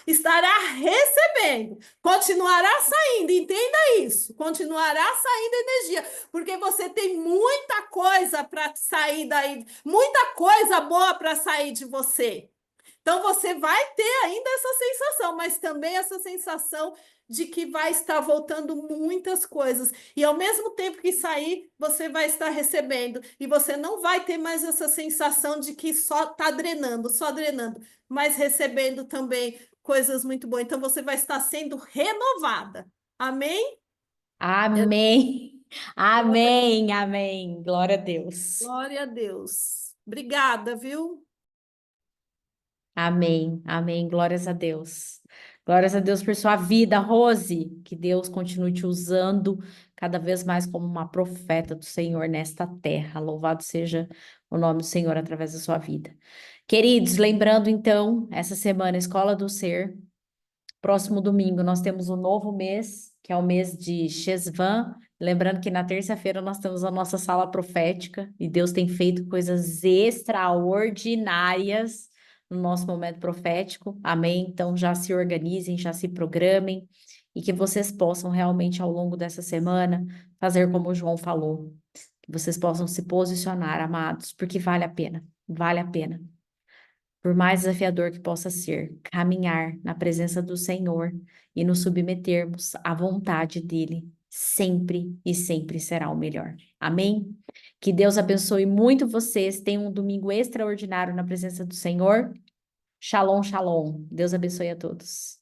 estará recebendo. Continuará saindo, entenda isso. Continuará saindo energia, porque você tem muita coisa para sair daí, muita coisa boa para sair de você. Então você vai ter ainda essa sensação, mas também essa sensação de que vai estar voltando muitas coisas. E ao mesmo tempo que sair, você vai estar recebendo. E você não vai ter mais essa sensação de que só está drenando, mas recebendo também coisas muito boas. Então você vai estar sendo renovada. Amém? Amém. Amém, amém. Glória a Deus. Glória a Deus. Obrigada, viu? Amém, amém. Glórias a Deus. Glórias a Deus por sua vida, Rose. Que Deus continue te usando cada vez mais como uma profeta do Senhor nesta terra. Louvado seja o nome do Senhor através da sua vida. Queridos, lembrando então, essa semana, Escola do Ser. Próximo domingo nós temos um novo mês, que é o mês de Shesvan. Lembrando que na terça-feira nós temos a nossa sala profética e Deus tem feito coisas extraordinárias no nosso momento profético. Amém? Então já se organizem, já se programem e que vocês possam realmente ao longo dessa semana fazer como o João falou, que vocês possam se posicionar, amados, porque vale a pena, vale a pena. Por mais desafiador que possa ser, caminhar na presença do Senhor e nos submetermos à vontade dele, sempre e sempre será o melhor. Amém? Que Deus abençoe muito vocês. Tenham um domingo extraordinário na presença do Senhor. Shalom, shalom. Deus abençoe a todos.